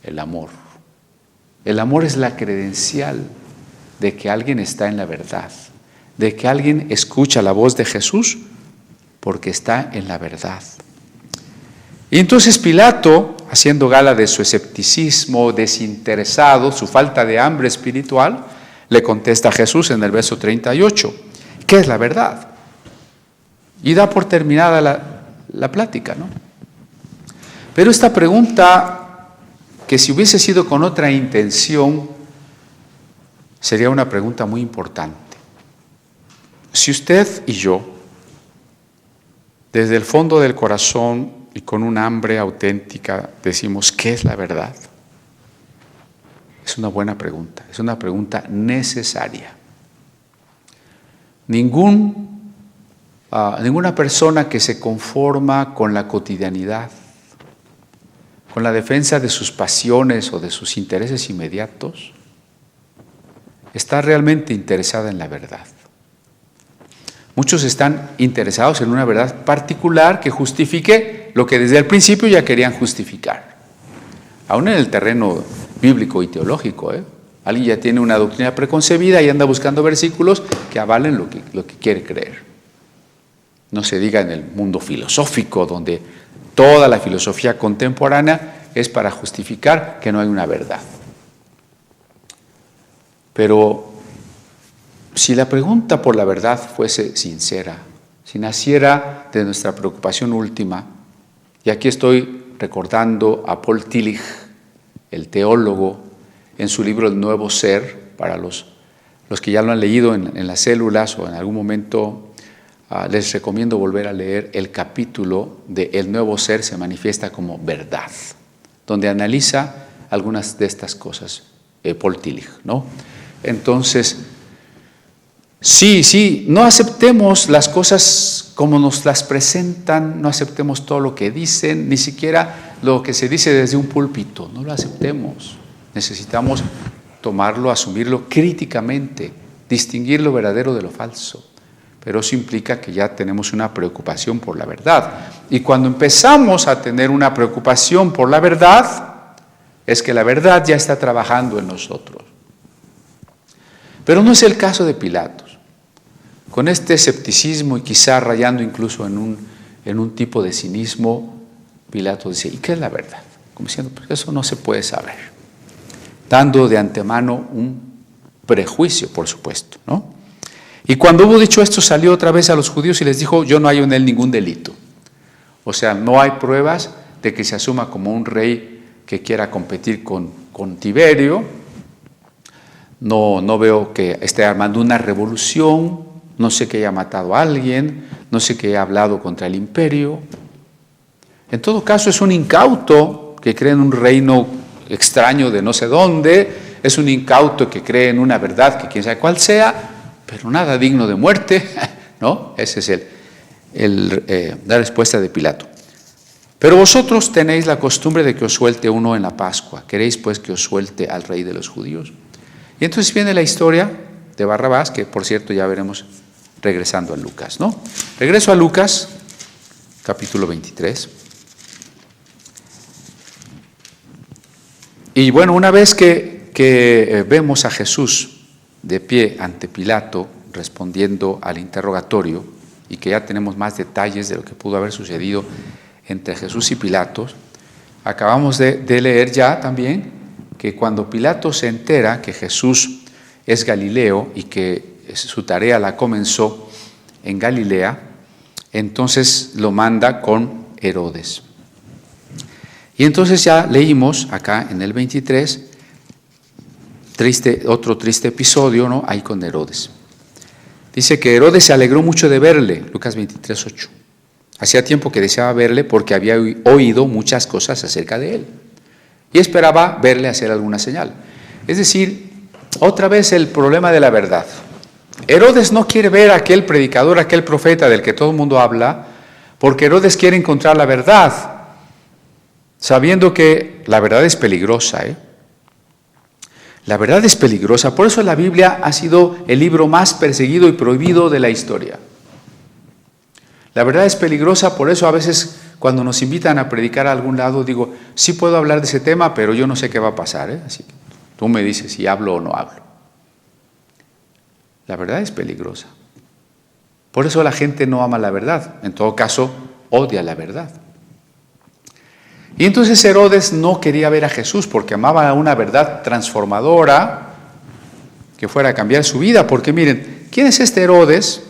el amor. El amor es la credencial de que alguien está en la verdad, de que alguien escucha la voz de Jesús porque está en la verdad. Y entonces Pilato, haciendo gala de su escepticismo desinteresado, su falta de hambre espiritual, le contesta a Jesús en el verso 38, ¿qué es la verdad? Y da por terminada la plática, ¿no? Pero esta pregunta, que si hubiese sido con otra intención, sería una pregunta muy importante. Si usted y yo, desde el fondo del corazón y con un hambre auténtica, decimos, ¿qué es la verdad? Es una buena pregunta, es una pregunta necesaria. Ningún ninguna persona que se conforma con la cotidianidad, con la defensa de sus pasiones o de sus intereses inmediatos, está realmente interesada en la verdad. Muchos están interesados en una verdad particular que justifique lo que desde el principio ya querían justificar. Aún en el terreno bíblico y teológico, alguien ya tiene una doctrina preconcebida y anda buscando versículos que avalen lo que quiere creer. No se diga en el mundo filosófico, donde toda la filosofía contemporánea es para justificar que no hay una verdad. Pero si la pregunta por la verdad fuese sincera, si naciera de nuestra preocupación última, y aquí estoy recordando a Paul Tillich, el teólogo, en su libro El Nuevo Ser, para los que ya lo han leído en las células o en algún momento, les recomiendo volver a leer el capítulo de El Nuevo Ser se manifiesta como verdad, donde analiza algunas de estas cosas, Paul Tillich, ¿no? Entonces, sí, no aceptemos las cosas como nos las presentan, no aceptemos todo lo que dicen, ni siquiera lo que se dice desde un púlpito, no lo aceptemos. Necesitamos tomarlo, asumirlo críticamente, distinguir lo verdadero de lo falso. Pero eso implica que ya tenemos una preocupación por la verdad. Y cuando empezamos a tener una preocupación por la verdad, es que la verdad ya está trabajando en nosotros. Pero no es el caso de Pilatos. Con este escepticismo y quizá rayando incluso en un tipo de cinismo, Pilato dice, ¿y qué es la verdad? Como diciendo, pues eso no se puede saber. Dando de antemano un prejuicio, por supuesto, ¿no? Y cuando hubo dicho esto, salió otra vez a los judíos y les dijo, yo no hallo en él ningún delito. O sea, no hay pruebas de que se asuma como un rey que quiera competir con Tiberio. No veo que esté armando una revolución, no sé que haya matado a alguien, no sé que haya hablado contra el imperio. En todo caso, es un incauto que cree en un reino extraño de no sé dónde, es un incauto que cree en una verdad que quién sabe cuál sea, pero nada digno de muerte, ¿no? Esa es la respuesta de Pilato. Pero vosotros tenéis la costumbre de que os suelte uno en la Pascua. ¿Queréis pues que os suelte al rey de los judíos? Y entonces viene la historia de Barrabás, que por cierto ya veremos regresando a Lucas, ¿no? Regreso a Lucas, capítulo 23. Y bueno, una vez que vemos a Jesús de pie ante Pilato, respondiendo al interrogatorio, y que ya tenemos más detalles de lo que pudo haber sucedido entre Jesús y Pilatos, acabamos de leer ya también que cuando Pilato se entera que Jesús es Galileo y que su tarea la comenzó en Galilea, entonces lo manda con Herodes. Y entonces ya leímos acá en el 23, otro triste episodio, ¿no? Ahí con Herodes. Dice que Herodes se alegró mucho de verle, Lucas 23, 8. Hacía tiempo que deseaba verle porque había oído muchas cosas acerca de él y esperaba verle hacer alguna señal. Es decir, otra vez el problema de la verdad. Herodes no quiere ver a aquel predicador, aquel profeta del que todo el mundo habla, porque Herodes quiere encontrar la verdad, sabiendo que la verdad es peligrosa, La verdad es peligrosa, por eso la Biblia ha sido el libro más perseguido y prohibido de la historia. La verdad es peligrosa, por eso a veces cuando nos invitan a predicar a algún lado digo, sí puedo hablar de ese tema, pero yo no sé qué va a pasar, Así que tú me dices si hablo o no hablo. La verdad es peligrosa. Por eso la gente no ama la verdad, en todo caso odia la verdad. Y entonces Herodes no quería ver a Jesús porque amaba una verdad transformadora que fuera a cambiar su vida. Porque miren, ¿quién es este Herodes?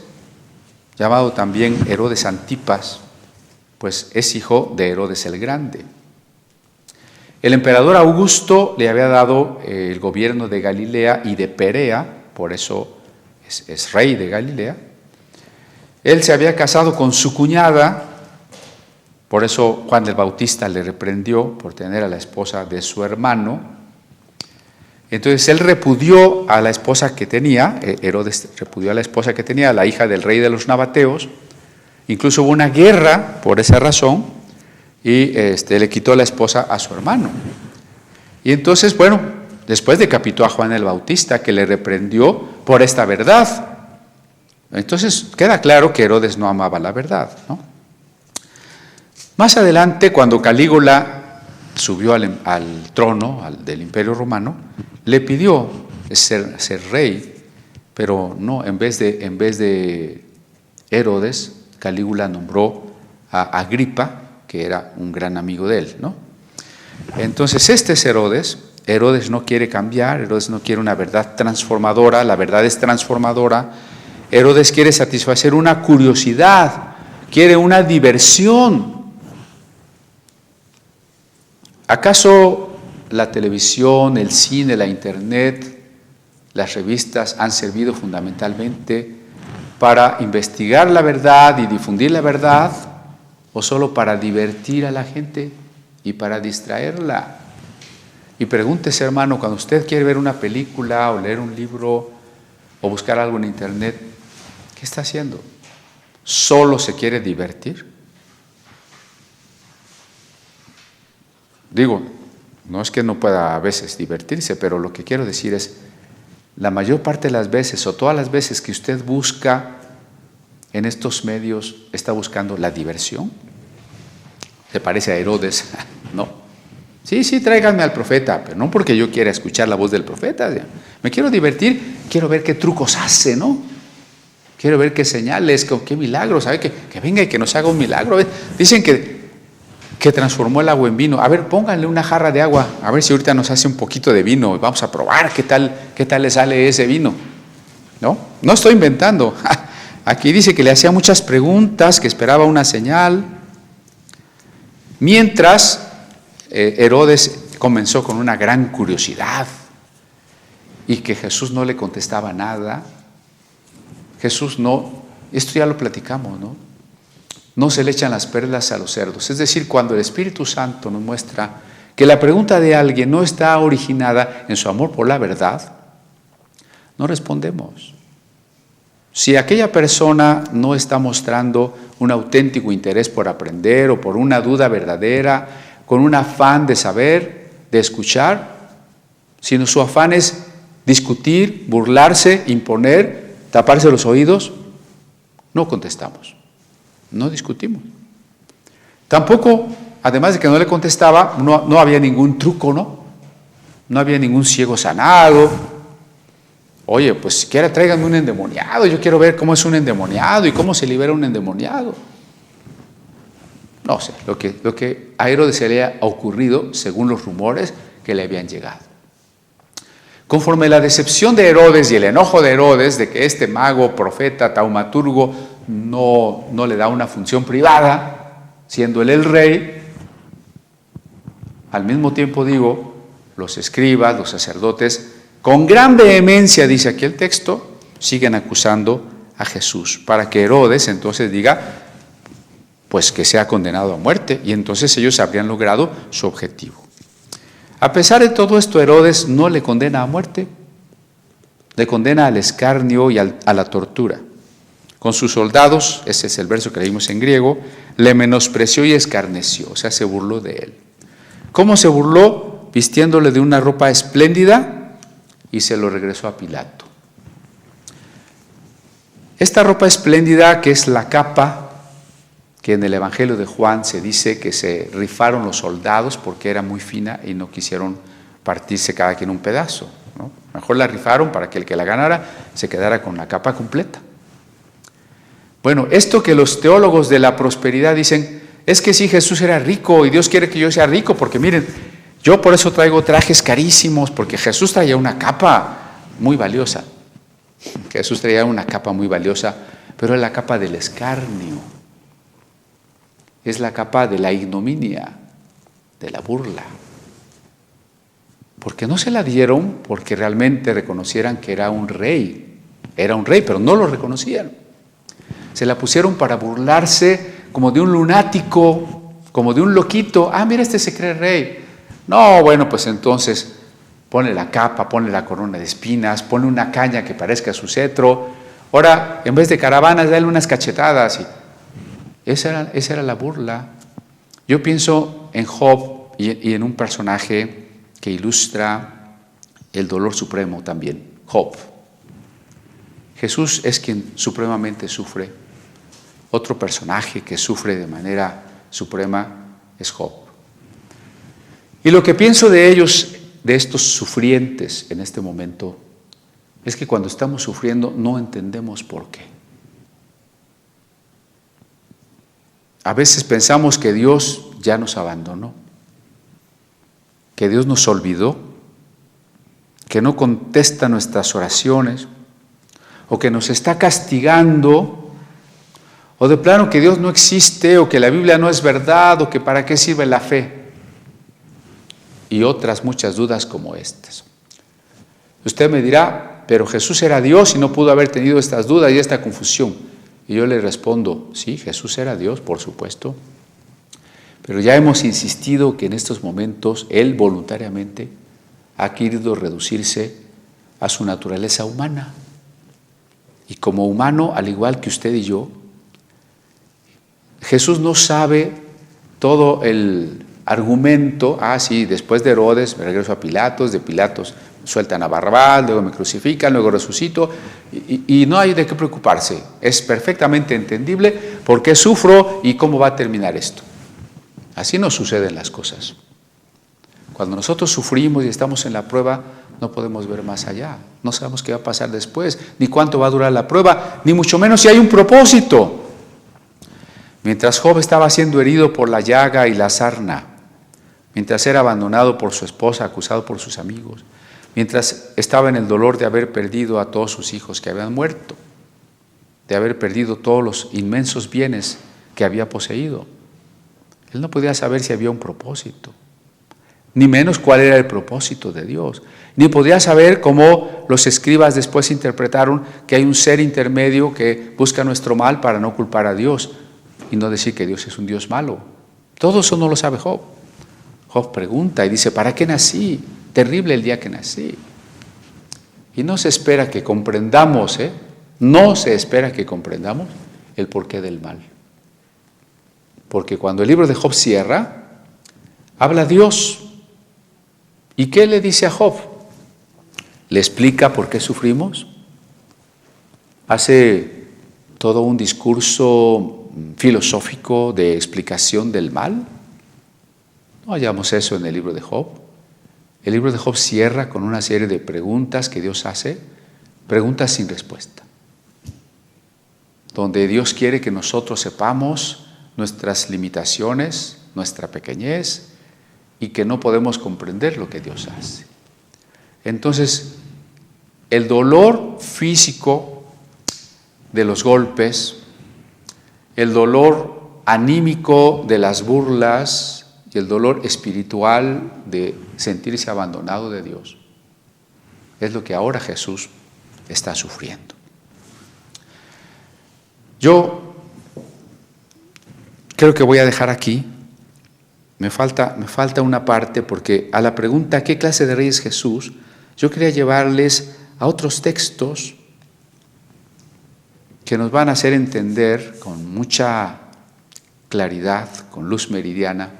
Llamado también Herodes Antipas, pues es hijo de Herodes el Grande. El emperador Augusto le había dado el gobierno de Galilea y de Perea, por eso es rey de Galilea. Él se había casado con su cuñada. Por eso Juan el Bautista le reprendió por tener a la esposa de su hermano. Entonces él repudió a la esposa que tenía, Herodes repudió a la esposa que tenía, la hija del rey de los nabateos, Incluso hubo una guerra por esa razón y le quitó la esposa a su hermano. Y entonces, bueno, después decapitó a Juan el Bautista, que le reprendió por esta verdad. Entonces queda claro que Herodes no amaba la verdad, ¿no? Más adelante, cuando Calígula subió al trono del Imperio Romano, le pidió ser rey, pero no, en vez de Herodes, Calígula nombró a Agripa, que era un gran amigo de él, ¿no? Entonces este es Herodes. Herodes no quiere cambiar, Herodes no quiere una verdad transformadora, la verdad es transformadora. Herodes quiere satisfacer una curiosidad, quiere una diversión. ¿Acaso la televisión, el cine, la internet, las revistas han servido fundamentalmente para investigar la verdad y difundir la verdad, o solo para divertir a la gente y para distraerla? Y pregúntese, hermano, cuando usted quiere ver una película o leer un libro o buscar algo en internet, ¿qué está haciendo? ¿Solo se quiere divertir? Digo, no es que no pueda a veces divertirse, pero lo que quiero decir es, la mayor parte de las veces o todas las veces que usted busca en estos medios, ¿está buscando la diversión? ¿Se parece a Herodes? No. Sí, tráiganme al profeta, pero no porque yo quiera escuchar la voz del profeta. Me quiero divertir, quiero ver qué trucos hace, ¿no? Quiero ver qué señales, qué milagros, ¿sabe? Que venga y que nos haga un milagro. Dicen que transformó el agua en vino. A ver, pónganle una jarra de agua, a ver si ahorita nos hace un poquito de vino. Vamos a probar qué tal le sale ese vino. No estoy inventando. Aquí dice que le hacía muchas preguntas, que esperaba una señal. Mientras Herodes comenzó con una gran curiosidad y que Jesús no le contestaba nada. Jesús esto ya lo platicamos, no se le echan las perlas a los cerdos. Es decir, cuando el Espíritu Santo nos muestra que la pregunta de alguien no está originada en su amor por la verdad, no respondemos. Si aquella persona no está mostrando un auténtico interés por aprender o por una duda verdadera, con un afán de saber, de escuchar, sino su afán es discutir, burlarse, imponer, taparse los oídos, no contestamos, no discutimos. Tampoco, además de que no le contestaba, no había ningún truco, no había ningún ciego sanado. Oye, pues siquiera tráiganme un endemoniado, yo quiero ver cómo es un endemoniado y cómo se libera un endemoniado. No sé, lo que a Herodes se le ha ocurrido según los rumores que le habían llegado. Conforme la decepción de Herodes y el enojo de Herodes de que este mago, profeta, taumaturgo no le da una función privada, siendo él el rey, al mismo tiempo los escribas, los sacerdotes, con gran vehemencia, dice aquí el texto, siguen acusando a Jesús, para que Herodes entonces diga, pues que sea condenado a muerte, y entonces ellos habrían logrado su objetivo. A pesar de todo esto, Herodes no le condena a muerte, le condena al escarnio y a la tortura. Con sus soldados, ese es el verso que leímos en griego, le menospreció y escarneció, o sea, se burló de él. ¿Cómo se burló? Vistiéndole de una ropa espléndida y se lo regresó a Pilato. Esta ropa espléndida, que es la capa, que en el Evangelio de Juan se dice que se rifaron los soldados porque era muy fina y no quisieron partirse cada quien un pedazo, ¿no? Mejor la rifaron para que el que la ganara se quedara con la capa completa. Bueno, esto que los teólogos de la prosperidad dicen, es que sí, Jesús era rico y Dios quiere que yo sea rico, porque miren, yo por eso traigo trajes carísimos, porque Jesús traía una capa muy valiosa. Jesús traía una capa muy valiosa, pero es la capa del escarnio. Es la capa de la ignominia, de la burla. Porque no se la dieron porque realmente reconocieran que era un rey. Era un rey, pero no lo reconocían. Se la pusieron para burlarse como de un lunático, como de un loquito. Ah, mira, este se cree rey. No, bueno, pues entonces ponle la capa, ponle la corona de espinas, ponle una caña que parezca su cetro. Ahora, en vez de caravanas, dale unas cachetadas y Esa era la burla. Yo pienso en Job y en un personaje que ilustra el dolor supremo también, Job. Jesús es quien supremamente sufre. Otro personaje que sufre de manera suprema es Job. Y lo que pienso de ellos, de estos sufrientes en este momento, es que cuando estamos sufriendo no entendemos por qué. A veces pensamos que Dios ya nos abandonó, que Dios nos olvidó, que no contesta nuestras oraciones, o que nos está castigando, o de plano que Dios no existe, o que la Biblia no es verdad, o que para qué sirve la fe, y otras muchas dudas como estas. Usted me dirá, pero Jesús era Dios y no pudo haber tenido estas dudas y esta confusión. Y yo le respondo, sí, Jesús era Dios, por supuesto, pero ya hemos insistido que en estos momentos Él voluntariamente ha querido reducirse a su naturaleza humana. Y como humano, al igual que usted y yo, Jesús no sabe todo el argumento, sí, después de Herodes me regreso a Pilatos, de Pilatos sueltan a Barrabás, luego me crucifican, luego resucito, y no hay de qué preocuparse. Es perfectamente entendible por qué sufro y cómo va a terminar esto. Así no suceden las cosas. Cuando nosotros sufrimos y estamos en la prueba, no podemos ver más allá. No sabemos qué va a pasar después, ni cuánto va a durar la prueba, ni mucho menos si hay un propósito. Mientras Job estaba siendo herido por la llaga y la sarna, mientras era abandonado por su esposa, acusado por sus amigos, mientras estaba en el dolor de haber perdido a todos sus hijos que habían muerto, de haber perdido todos los inmensos bienes que había poseído, él no podía saber si había un propósito, ni menos cuál era el propósito de Dios, ni podía saber cómo los escribas después interpretaron que hay un ser intermedio que busca nuestro mal para no culpar a Dios y no decir que Dios es un Dios malo. Todo eso no lo sabe Job. Job pregunta y dice, ¿para qué nací? Terrible el día que nací. Y no se espera que comprendamos, no se espera que comprendamos el porqué del mal. Porque cuando el libro de Job cierra, habla Dios. ¿Y qué le dice a Job? ¿Le explica por qué sufrimos? ¿Hace todo un discurso filosófico de explicación del mal? No hallamos eso en el libro de Job. El libro de Job cierra con una serie de preguntas que Dios hace, preguntas sin respuesta, donde Dios quiere que nosotros sepamos nuestras limitaciones, nuestra pequeñez, y que no podemos comprender lo que Dios hace. Entonces, el dolor físico de los golpes, el dolor anímico de las burlas y el dolor espiritual de sentirse abandonado de Dios, es lo que ahora Jesús está sufriendo. Yo creo que voy a dejar aquí. Me falta una parte porque a la pregunta ¿qué clase de rey es Jesús? Yo quería llevarles a otros textos que nos van a hacer entender con mucha claridad, con luz meridiana,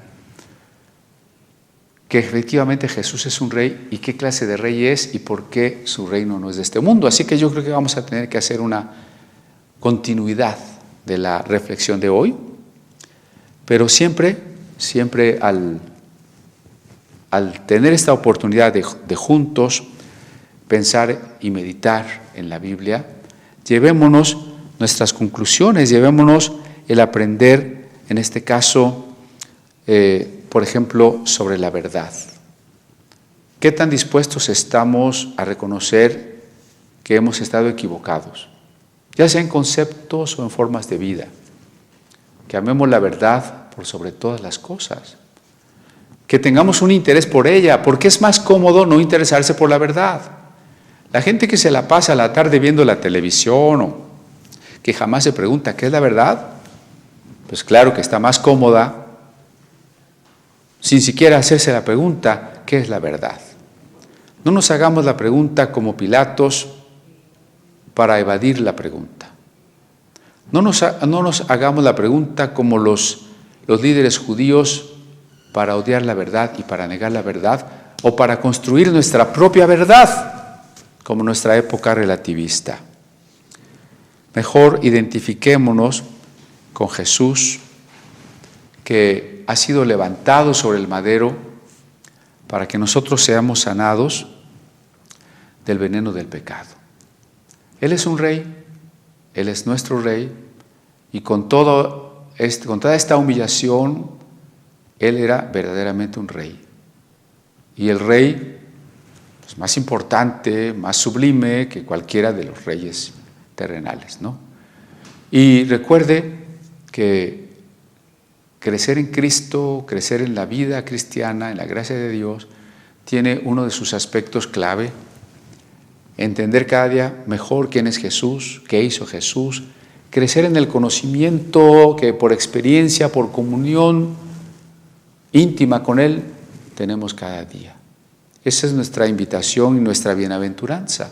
que efectivamente Jesús es un rey y qué clase de rey es y por qué su reino no es de este mundo. Así que yo creo que vamos a tener que hacer una continuidad de la reflexión de hoy, pero siempre al tener esta oportunidad de juntos pensar y meditar en la Biblia, llevémonos nuestras conclusiones, llevémonos el aprender, en este caso, por ejemplo, sobre la verdad. ¿Qué tan dispuestos estamos a reconocer que hemos estado equivocados? Ya sea en conceptos o en formas de vida. Que amemos la verdad por sobre todas las cosas. Que tengamos un interés por ella, porque es más cómodo no interesarse por la verdad. La gente que se la pasa la tarde viendo la televisión o que jamás se pregunta ¿qué es la verdad? Pues claro que está más cómoda sin siquiera hacerse la pregunta ¿qué es la verdad? No nos hagamos la pregunta como Pilatos para evadir la pregunta. No nos hagamos la pregunta como los líderes judíos para odiar la verdad y para negar la verdad, o para construir nuestra propia verdad, como nuestra época relativista. Mejor identifiquémonos con Jesús, que ha sido levantado sobre el madero para que nosotros seamos sanados del veneno del pecado. Él es un rey, Él es nuestro rey, y con toda esta humillación, Él era verdaderamente un rey. Y el rey, pues, más importante, más sublime que cualquiera de los reyes terrenales, ¿no? Y recuerde que crecer en Cristo, crecer en la vida cristiana, en la gracia de Dios, tiene uno de sus aspectos clave: entender cada día mejor quién es Jesús, qué hizo Jesús, crecer en el conocimiento que por experiencia, por comunión íntima con Él, tenemos cada día. Esa es nuestra invitación y nuestra bienaventuranza.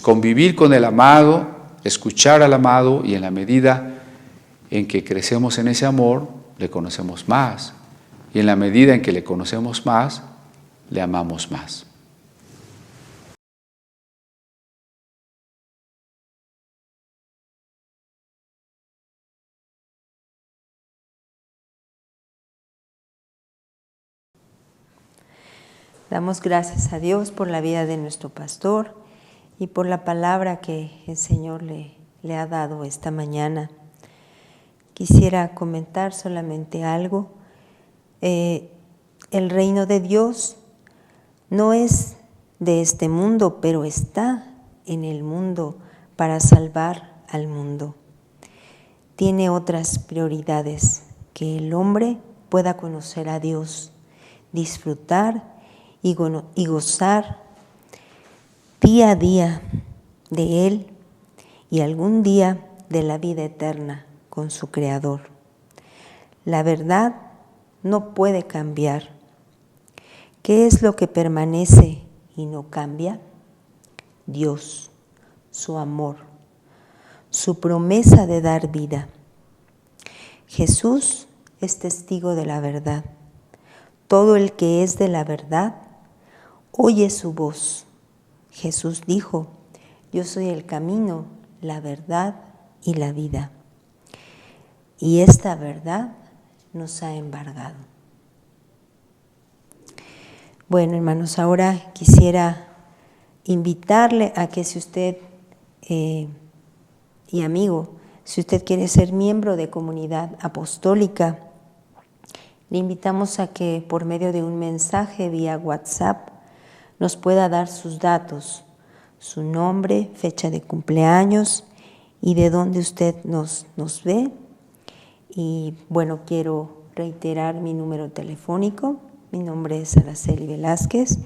Convivir con el amado, escuchar al amado, y en la medida en que crecemos en ese amor, le conocemos más. Y en la medida en que le conocemos más, le amamos más. Damos gracias a Dios por la vida de nuestro pastor y por la palabra que el Señor le ha dado esta mañana. Quisiera comentar solamente algo. El reino de Dios no es de este mundo, pero está en el mundo para salvar al mundo. Tiene otras prioridades: que el hombre pueda conocer a Dios, disfrutar y gozar día a día de Él, y algún día de la vida eterna con su Creador. La verdad no puede cambiar. ¿Qué es lo que permanece y no cambia? Dios, su amor, su promesa de dar vida. Jesús es testigo de la verdad. Todo el que es de la verdad oye su voz. Jesús dijo: yo soy el camino, la verdad y la vida. Y esta verdad nos ha embargado. Bueno, hermanos, ahora quisiera invitarle a que si usted, y amigo, si usted quiere ser miembro de Comunidad Apostólica, le invitamos a que por medio de un mensaje vía WhatsApp nos pueda dar sus datos, su nombre, fecha de cumpleaños y de dónde usted nos ve. Y bueno, quiero reiterar mi número telefónico. Mi nombre es Araceli Velázquez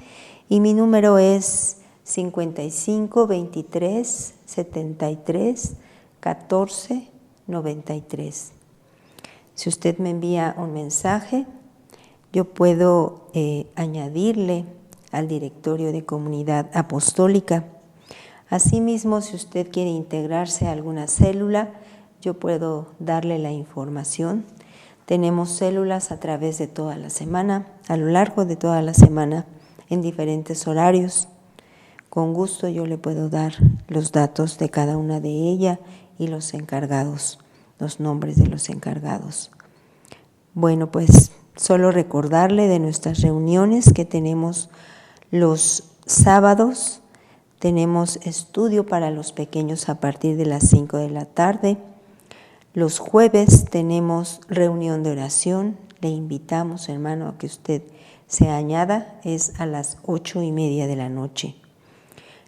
y mi número es 55 23 73 14 93. Si usted me envía un mensaje, yo puedo añadirle al directorio de Comunidad Apostólica. Asimismo, si usted quiere integrarse a alguna célula, yo puedo darle la información. Tenemos células a través de toda la semana, a lo largo de toda la semana, en diferentes horarios. Con gusto yo le puedo dar los datos de cada una de ellas y los encargados, los nombres de los encargados. Bueno, pues solo recordarle de nuestras reuniones que tenemos los sábados. Tenemos estudio para los pequeños a partir de las 5 de la tarde. Los jueves tenemos reunión de oración. Le invitamos, hermano, a que usted se añada. Es a las 8:30 de la noche.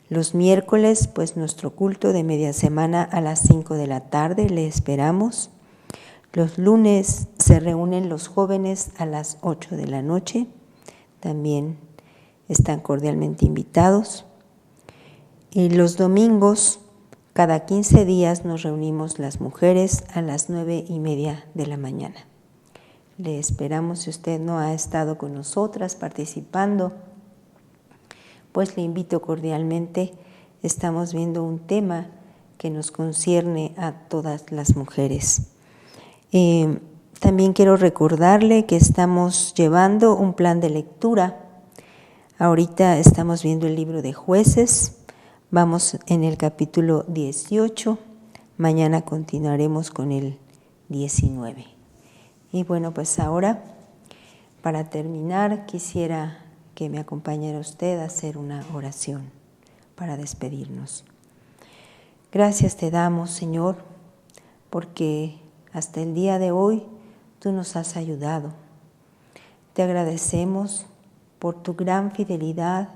Los miércoles, pues nuestro culto de media semana a las 5 de la tarde. Le esperamos. Los lunes se reúnen los jóvenes a las 8 de la noche. También están cordialmente invitados. Y los domingos, cada 15 días nos reunimos las mujeres a las 9:30 de la mañana. Le esperamos. Si usted no ha estado con nosotras participando, pues le invito cordialmente. Estamos viendo un tema que nos concierne a todas las mujeres. También quiero recordarle que estamos llevando un plan de lectura. Ahorita estamos viendo el libro de Jueces, vamos en el capítulo 18, mañana continuaremos con el 19. Y bueno, pues ahora, para terminar, quisiera que me acompañara usted a hacer una oración para despedirnos. Gracias te damos, Señor, porque hasta el día de hoy tú nos has ayudado. Te agradecemos por tu gran fidelidad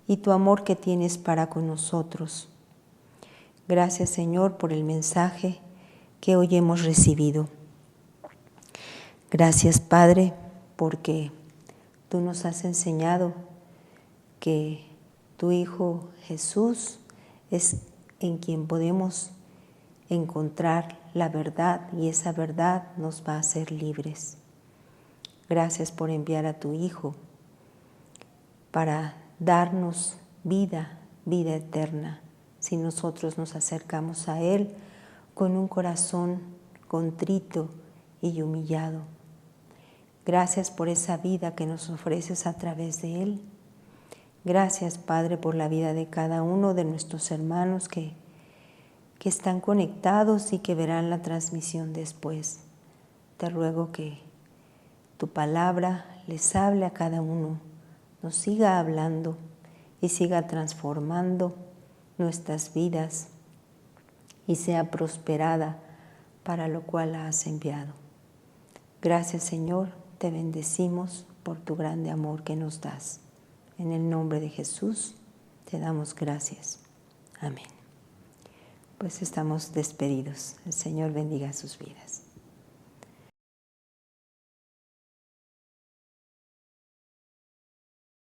y tu amor que tienes para con nosotros. Gracias, Señor, por el mensaje que hoy hemos recibido. Gracias, Padre, porque tú nos has enseñado que tu Hijo Jesús es en quien podemos encontrar la verdad y esa verdad nos va a hacer libres. Gracias por enviar a tu Hijo para darnos vida, vida eterna, si nosotros nos acercamos a Él con un corazón contrito y humillado. Gracias por esa vida que nos ofreces a través de Él. Gracias, Padre, por la vida de cada uno de nuestros hermanos que están conectados y que verán la transmisión después. Te ruego que tu palabra les hable a cada uno, nos siga hablando y siga transformando nuestras vidas y sea prosperada para lo cual la has enviado. Gracias, Señor. Te bendecimos por tu grande amor que nos das. En el nombre de Jesús te damos gracias. Amén. Pues estamos despedidos. El Señor bendiga sus vidas.